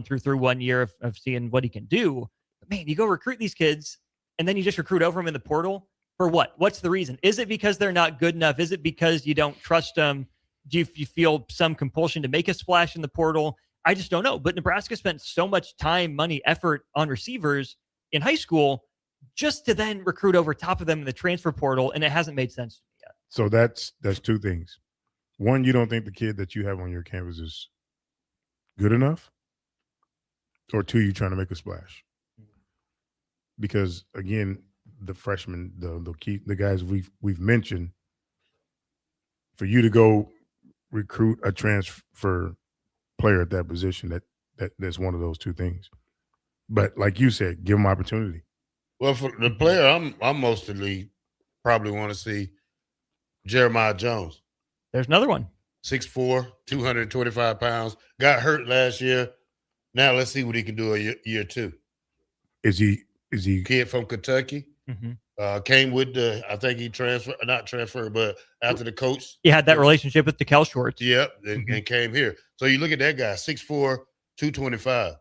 through 1 year of seeing what he can do. But man, you go recruit these kids and then you just recruit over them in the portal for what? What's the reason? Is it because they're not good enough? Is it because you don't trust them? Do you feel some compulsion to make a splash in the portal? I just don't know. But Nebraska spent so much time, money, effort on receivers in high school just to then recruit over top of them in the transfer portal, and it hasn't made sense to me yet. So that's 2 things. One, you don't think the kid that you have on your campus is good enough? Or 2, you're trying to make a splash? Because again, the freshmen, the guys we've mentioned, for you to go recruit a transfer player at that position, that's one of those 2 things. But like you said, give them opportunity. Well, for the player, I'm mostly probably want to see Jeremiah Jones. There's another one. 6'4", 225 pounds. Got hurt last year. Now let's see what he can do year 2. Is he kid from Kentucky? Mm-hmm. Came with not transferred, but after the coach. He had that relationship with DeKel Shorts. Yep, and came here. So you look at that guy, 6'4", 225.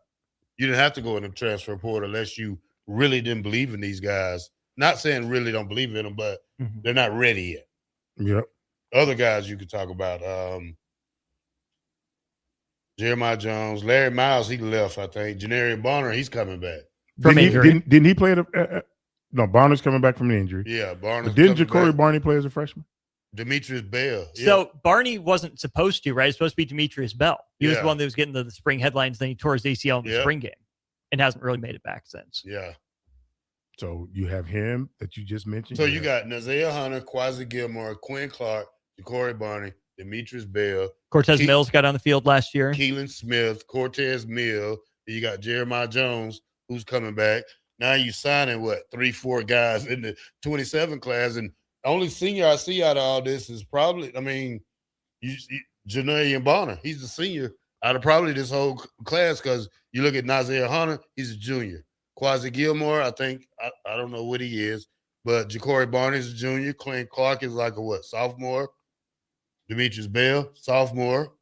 You didn't have to go in the transfer portal unless you really didn't believe in these guys. Not saying really don't believe in them, but they're not ready yet. Yep. Other guys you could talk about, Jeremiah Jones, Larry Miles, he left, I think. Janarian Bonner, he's coming back. From injury. Didn't he play no, Bonner's coming back from the injury. Yeah, Barney's. But didn't Ja'Cory Barney play as a freshman? Demetrius Bell. Yeah. So Barney wasn't supposed to, right? It's supposed to be Demetrius Bell. He was the one that was getting the spring headlines. Then he tore his ACL in the spring game and hasn't really made it back since. Yeah. So you have him that you just mentioned. So you got Nazea Hunter, Quasi Gilmore, Quinn Clark, Ja'Cory Barney, Demetrius Bell. Cortez Mills got on the field last year. Keelan Smith, Cortez Mill. You got Jeremiah Jones, who's coming back. Now you signing 3-4 guys in the 27 class, and the only senior I see out of all this is probably, Janarian Bonner. He's the senior out of probably this whole class because you look at Nazea Hunter, he's a junior. Quasi Gilmore, I think, I don't know what he is, but Ja'Cory Barney is a junior. Quinn Clark is like a sophomore. Demetrius Bell, sophomore.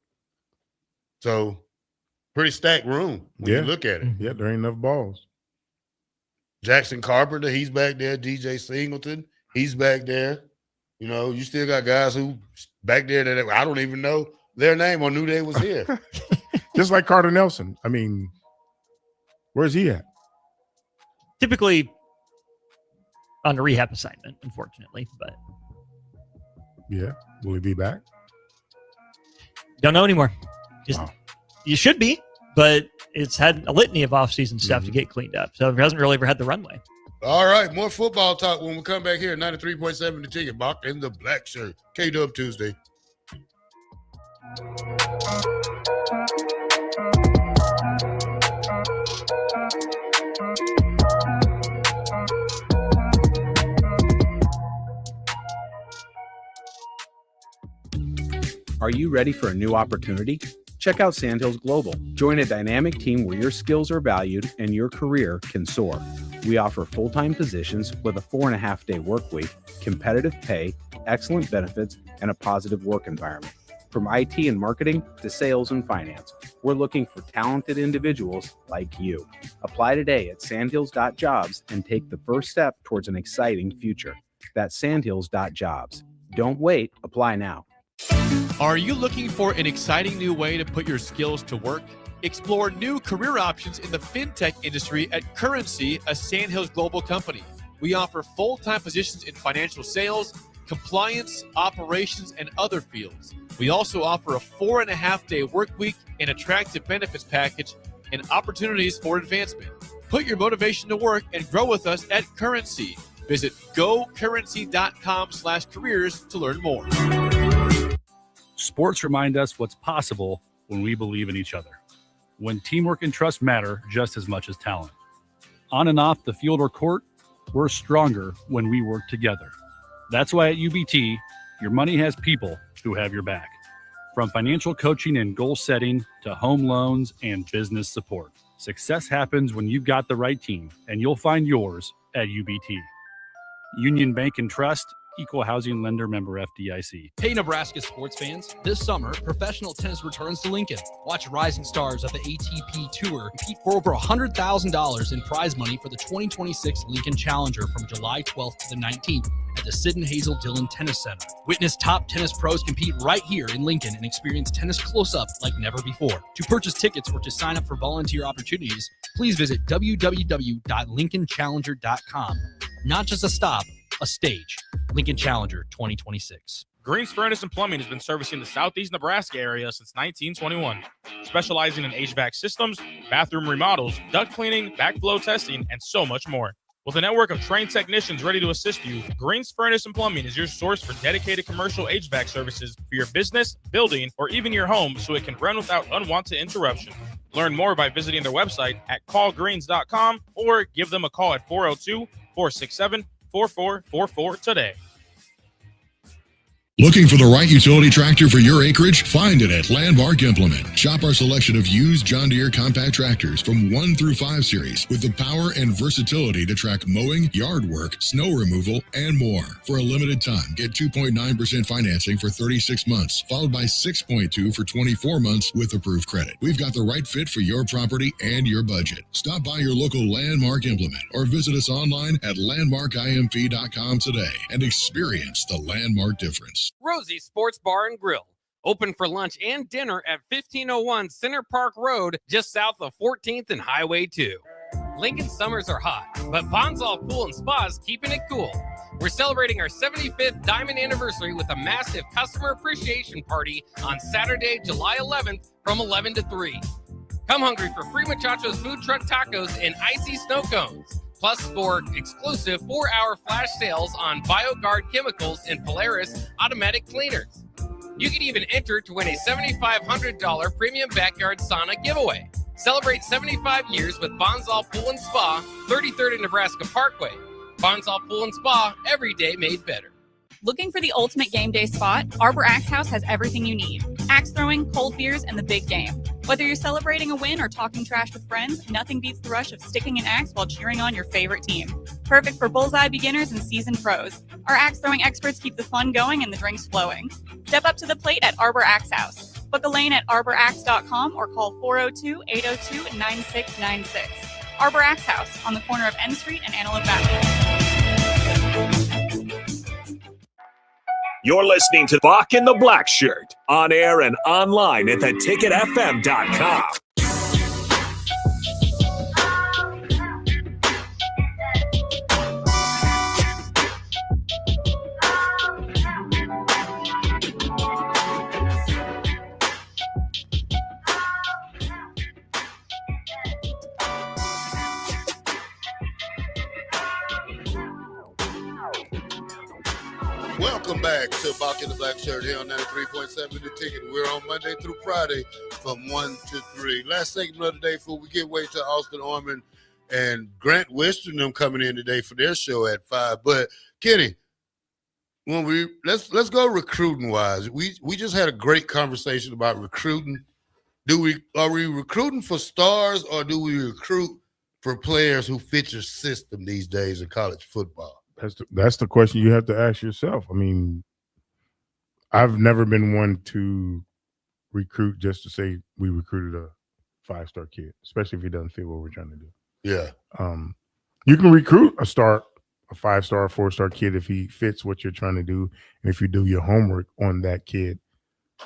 So pretty stacked room when you look at it. Yeah, there ain't enough balls. Jackson Carpenter, he's back there. DJ Singleton, he's back there. You still got guys who back there that I don't even know their name or knew they was here. Just like Carter Nelson. Where's he at? Typically, on a rehab assignment, unfortunately. But yeah, will he be back? Don't know anymore. You should be, but it's had a litany of offseason stuff to get cleaned up. So it hasn't really ever had the runway. All right, more football talk when we come back here. 93.7 The Ticket, Bach in the Black Shirt. K-Dub Tuesday. Are you ready for a new opportunity? Check out Sandhills Global. Join a dynamic team where your skills are valued and your career can soar. We offer full-time positions with a 4.5-day work week, competitive pay, excellent benefits, and a positive work environment. From IT and marketing to sales and finance, we're looking for talented individuals like you. Apply today at sandhills.jobs and take the first step towards an exciting future. That's sandhills.jobs. Don't wait. Apply now. Are you looking for an exciting new way to put your skills to work? Explore new career options in the fintech industry at Currency, a Sandhills Global company. We offer full-time positions in financial sales, compliance, operations, and other fields. We also offer a 4.5-day work week, an attractive benefits package, and opportunities for advancement. Put your motivation to work and grow with us at Currency. Visit gocurrency.com/careers to learn more. Sports remind us what's possible when we believe in each other. When teamwork and trust matter just as much as talent. On and off the field or court, we're stronger when we work together. That's why at UBT, your money has people who have your back. From financial coaching and goal setting to home loans and business support. Success happens when you've got the right team, and you'll find yours at UBT. Union Bank and Trust, Equal Housing Lender, member FDIC. Hey, Nebraska sports fans. This summer, professional tennis returns to Lincoln. Watch rising stars of the ATP Tour compete for over $100,000 in prize money for the 2026 Lincoln Challenger from July 12th to the 19th at the Sid and Hazel Dillon Tennis Center. Witness top tennis pros compete right here in Lincoln and experience tennis close-up like never before. To purchase tickets or to sign up for volunteer opportunities, please visit www.lincolnchallenger.com. Not just a stop, a stage. Lincoln Challenger 2026. Greens Furnace and Plumbing has been servicing the southeast Nebraska area since 1921, specializing in HVAC systems, bathroom remodels, duct cleaning, backflow testing, and so much more. With a network of trained technicians ready to assist you, Greens Furnace and Plumbing is your source for dedicated commercial HVAC services for your business, building, or even your home so it can run without unwanted interruption. Learn more by visiting their website at callgreens.com or give them a call at 402-467-4444 today. Looking for the right utility tractor for your acreage? Find it at Landmark Implement. Shop our selection of used John Deere compact tractors from 1 through 5 series with the power and versatility to track mowing, yard work, snow removal, and more. For a limited time, get 2.9% financing for 36 months, followed by 6.2 for 24 months with approved credit. We've got the right fit for your property and your budget. Stop by your local Landmark Implement or visit us online at landmarkimp.com today and experience the Landmark difference. Rosie's Sports Bar and Grill, open for lunch and dinner at 1501 Center Park Road, just south of 14th and Highway 2. Lincoln summers are hot, but Bonsall Pool and Spa is keeping it cool. We're celebrating our 75th diamond anniversary with a massive customer appreciation party on Saturday, July 11th from 11 to 3. Come hungry for free Muchachos food truck tacos and icy snow cones. Plus, for exclusive 4-hour flash sales on BioGuard chemicals and Polaris automatic cleaners. You can even enter to win a $7,500 premium backyard sauna giveaway. Celebrate 75 years with Bonsall Pool and Spa, 33rd and Nebraska Parkway. Bonsall Pool and Spa, every day made better. Looking for the ultimate game day spot? Arbor Axe House has everything you need. Axe throwing, cold beers, and the big game. Whether you're celebrating a win or talking trash with friends, nothing beats the rush of sticking an axe while cheering on your favorite team. Perfect for bullseye beginners and seasoned pros. Our axe throwing experts keep the fun going and the drinks flowing. Step up to the plate at Arbor Axe House. Book a lane at arboraxe.com or call 402-802-9696. Arbor Axe House on the corner of N Street and Antelope Avenue. You're listening to Bach in the Black Shirt, on air and online at theticketfm.com. Welcome back to Bach and the Black Shirt here on 93.7 The Ticket. We're on Monday through Friday from 1 to 3. Last segment of the day before we get way to Austin Orman and Grant Western them coming in today for their show at 5. But Kenny, when let's go recruiting wise. We just had a great conversation about recruiting. Are we recruiting for stars or do we recruit for players who fit your system these days in college football? That's the question you have to ask yourself. I mean, I've never been one to recruit just to say we recruited a 5-star kid, especially if he doesn't fit what we're trying to do. Yeah. You can recruit a 5-star, 4-star kid if he fits what you're trying to do, and if you do your homework on that kid,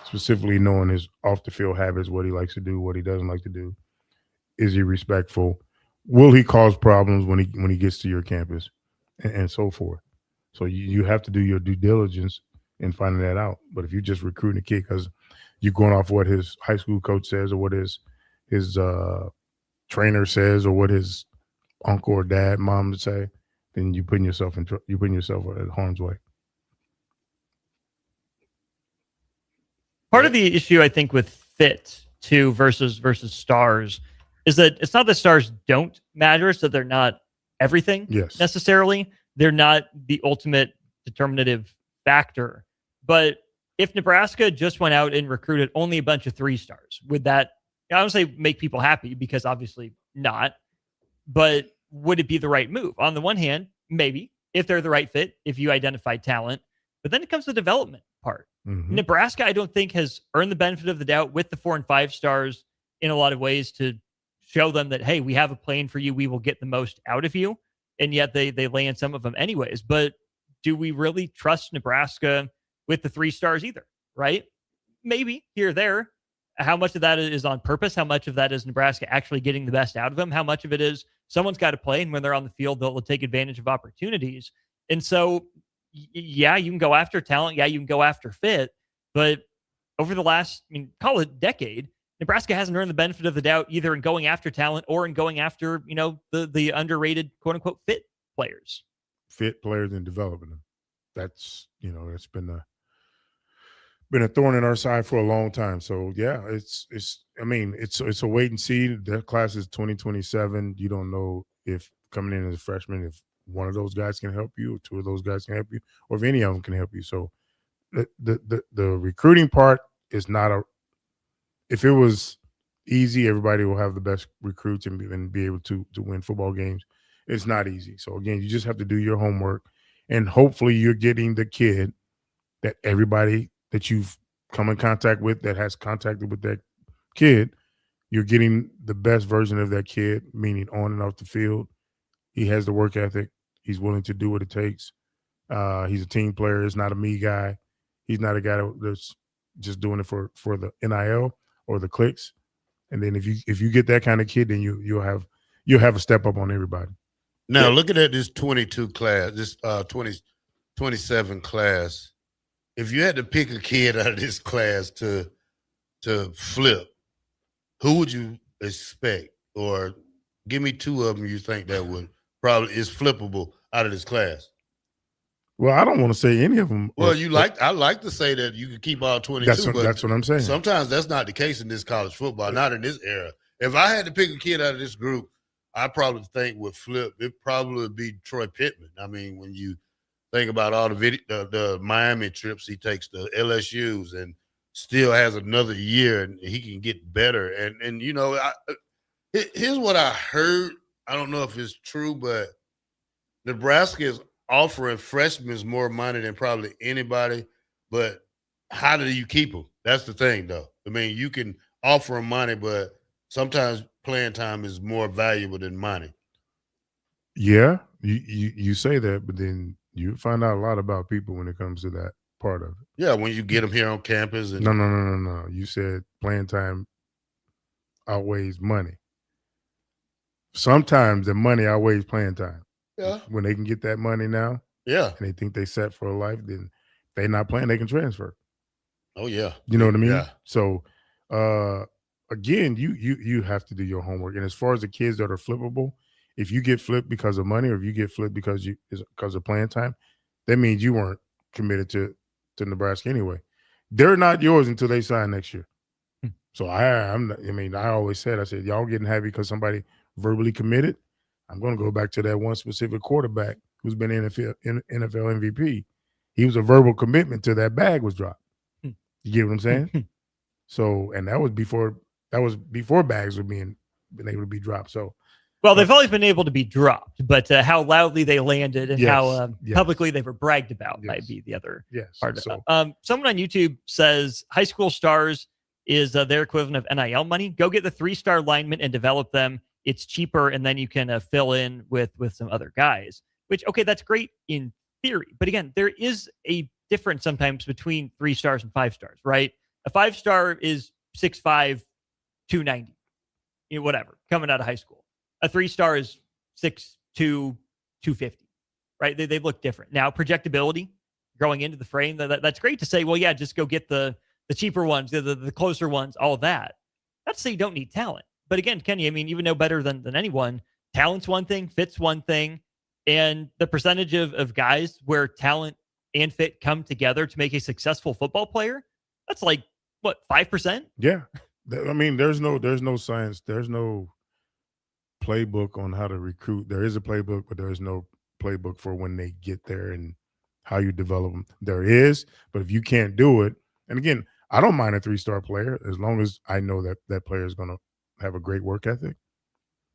specifically knowing his off-the-field habits, what he likes to do, what he doesn't like to do. Is he respectful? Will he cause problems when he gets to your campus? And so forth. So you have to do your due diligence in finding that out. But if you just recruiting a kid because you're going off what his high school coach says or what his trainer says or what his uncle or dad, mom would say, then you're putting yourself at harm's way. Part of the issue, I think, with fit too versus stars is that it's not that stars don't matter, it's that they're not everything necessarily. They're not the ultimate determinative factor. But if Nebraska just went out and recruited only a bunch of 3-stars, would that, I don't say make people happy, because obviously not, but would it be the right move? On the one hand, maybe, if they're the right fit, if you identify talent, but then it comes to the development part. Mm-hmm. Nebraska, I don't think, has earned the benefit of the doubt with the 4 and 5 stars in a lot of ways to show them that, hey, we have a plan for you. We will get the most out of you. And yet they land some of them anyways. But do we really trust Nebraska with the 3 stars either? Right? Maybe here or there. How much of that is on purpose? How much of that is Nebraska actually getting the best out of them? How much of it is someone's got to play, and when they're on the field, they'll take advantage of opportunities. And so, yeah, you can go after talent. Yeah, you can go after fit. But over the last, call it decade, Nebraska hasn't earned the benefit of the doubt either in going after talent or in going after, the underrated, quote unquote, fit players. Fit players and developing them. That's, that's been a thorn in our side for a long time. So yeah, it's a wait and see. The class is 2027. You don't know if coming in as a freshman, if one of those guys can help you, or 2 of those guys can help you, or if any of them can help you. So the recruiting part is not if it was easy, everybody will have the best recruits and be able to win football games. It's not easy. So again, you just have to do your homework, and hopefully you're getting the kid that everybody that you've come in contact with, that has contacted with that kid, you're getting the best version of that kid, meaning on and off the field. He has the work ethic. He's willing to do what it takes. He's a team player. He's not a me guy. He's not a guy that's just doing it for the NIL or the clicks. And then if you get that kind of kid, then you'll have a step up on everybody. Now, looking at this 22 class, this 27 class, if you had to pick a kid out of this class to flip, who would you expect? Or give me 2 of them you think that would probably is flippable out of this class. Well, I don't want to say any of them. Well, I like to say that you could keep all 22. That's what I'm saying. Sometimes that's not the case in this college football, not in this era. If I had to pick a kid out of this group, I probably think would flip. It probably would be Troy Pittman. I mean, when you think about all the Miami trips he takes to LSU's and still has another year and he can get better. And here's what I heard. I don't know if it's true, but Nebraska is offering freshmen more money than probably anybody. But how do you keep them? That's the thing, though. I mean, you can offer them money, but sometimes playing time is more valuable than money. Yeah, you say that, but then you find out a lot about people when it comes to that part of it. Yeah, when you get them here on campus. And No. You said playing time outweighs money. Sometimes the money outweighs playing time. Yeah. When they can get that money now, yeah, and they think they set for a life, then they're not playing, they can transfer. Oh yeah. You know what I mean? Yeah. So again, you have to do your homework. And as far as the kids that are flippable, if you get flipped because of money or if you get flipped because of playing time, that means you weren't committed to Nebraska anyway. They're not yours until they sign next year. So I always said, I said, y'all getting happy because somebody verbally committed. I'm going to go back to that one specific quarterback who's been NFL MVP. He was a verbal commitment till that bag was dropped. You get what I'm saying? So, and that was before bags were been able to be dropped. So, well, they've always been able to be dropped, but how loudly they landed and how publicly they were bragged about might be the other part of it. Someone on YouTube says high school stars is their equivalent of NIL money. Go get the 3-star linemen and develop them. It's cheaper, and then you can fill in with some other guys. Which, okay, that's great in theory, but again, there is a difference sometimes between 3 stars and 5 stars, right? A 5-star is 6'5", 290, whatever, coming out of high school. A 3-star is 6'2", 250, right? They look different. Now, projectability growing into the frame, that's great to say, well, yeah, just go get the cheaper ones, the closer ones, all that. Not to say you don't need talent. But again, Kenny, I mean, you would know better than anyone. Talent's one thing, fit's one thing. And the percentage of guys where talent and fit come together to make a successful football player, that's like, what, 5%? Yeah. I mean, there's no science. There's no playbook on how to recruit. There is a playbook, but there is no playbook for when they get there and how you develop them. There is, but if you can't do it, and again, I don't mind a 3-star player as long as I know that player is going to have a great work ethic.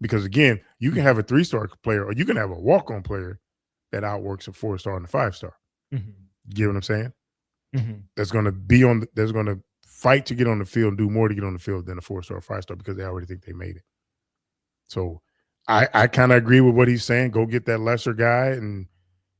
Because again, you can have a 3-star player or you can have a walk-on player that outworks a 4-star and a 5-star. Mm-hmm. You get what I'm saying? Mm-hmm. That's going to that's going to fight to get on the field and do more to get on the field than a 4-star or 5-star because they already think they made it. So I kind of agree with what he's saying. Go get that lesser guy. And,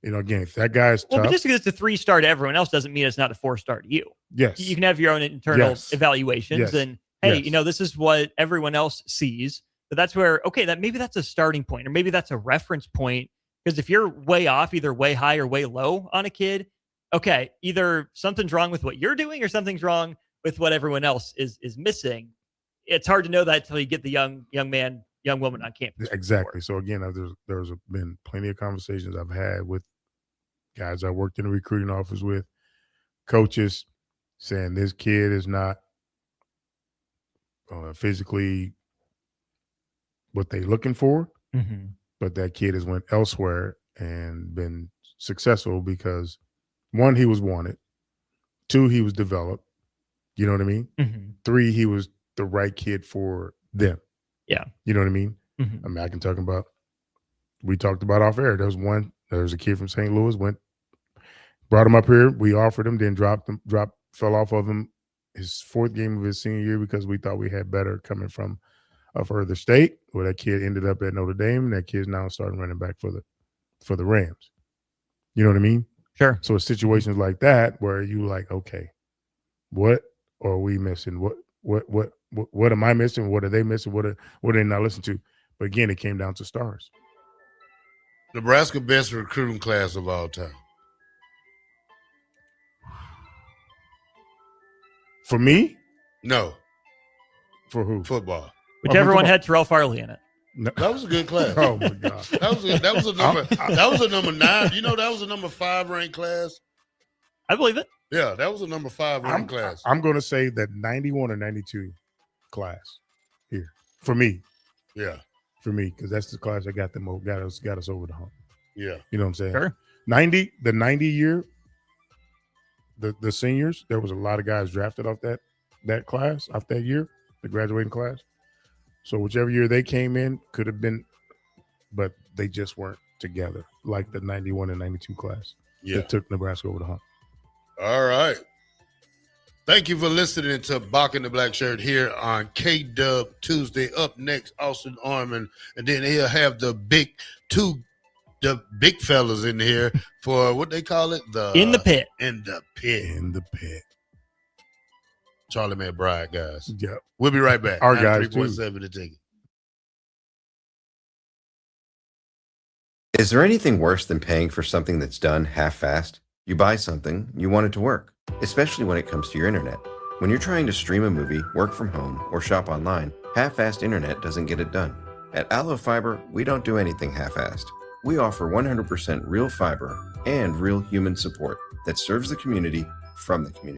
again, if that guy is tough. Well, but just because it's a 3-star to everyone else doesn't mean it's not a 4-star to you. Yes. You can have your own internal evaluations. And, hey, this is what everyone else sees. But that's where, okay, maybe that's a starting point, or maybe that's a reference point. Because if you're way off, either way high or way low on a kid, okay, either something's wrong with what you're doing or something's wrong with what everyone else is missing. It's hard to know that until you get the young man, young woman on campus. Exactly. So again, there's been plenty of conversations I've had with guys I worked in the recruiting office with, coaches saying this kid is not physically what they looking for, but that kid has went elsewhere and been successful because 1, he was wanted, 2, he was developed. You know what I mean? 3, he was the right kid for them. Yeah. You know what I mean? I mean, I can talk about, we talked about off air. There's a kid from St. Louis, brought him up here. We offered him, then fell off of him his 4th game of his senior year because we thought we had better coming from a further state, where that kid ended up at Notre Dame, and that kid's now starting running back for the Rams. You know what I mean? Sure. So it's situations like that where you like, okay, what are we missing? What am I missing? What are they missing? What are they not listening to? But again, it came down to stars. Nebraska best recruiting class of all time. For me? No. For who? Football. Whichever one had Terrell Farley in it. No. That was a good class. Oh my God. That was a number 9. That was a number 5 ranked class. I believe it. Yeah, that was a number 5 ranked class. I'm going to say that 91 or 92 class here for me. Yeah, for me, because that's the class that got us over the hump. Yeah, you know what I'm saying. Sure. The 90 year, the seniors. There was a lot of guys drafted off that class, off that year, the graduating class. So whichever year they came in could have been, but they just weren't together like the 91 and 92 class. Yeah, that took Nebraska over the hump. All right. Thank you for listening to Bach and the Black Shirt here on K-Dub Tuesday. Up next, Austin Arman, and then he'll have the big fellas in here for what they call it, In the Pit. In the Pit. In the Pit. Charlie McBride, guys. Yeah. We'll be right back. Our guys, 3.7 to take it. Is there anything worse than paying for something that's done half-assed? You buy something, you want it to work, especially when it comes to your internet. When you're trying to stream a movie, work from home, or shop online, half-assed internet doesn't get it done. At Allo Fiber, we don't do anything half-assed. We offer 100% real fiber and real human support. that serves the community from the community.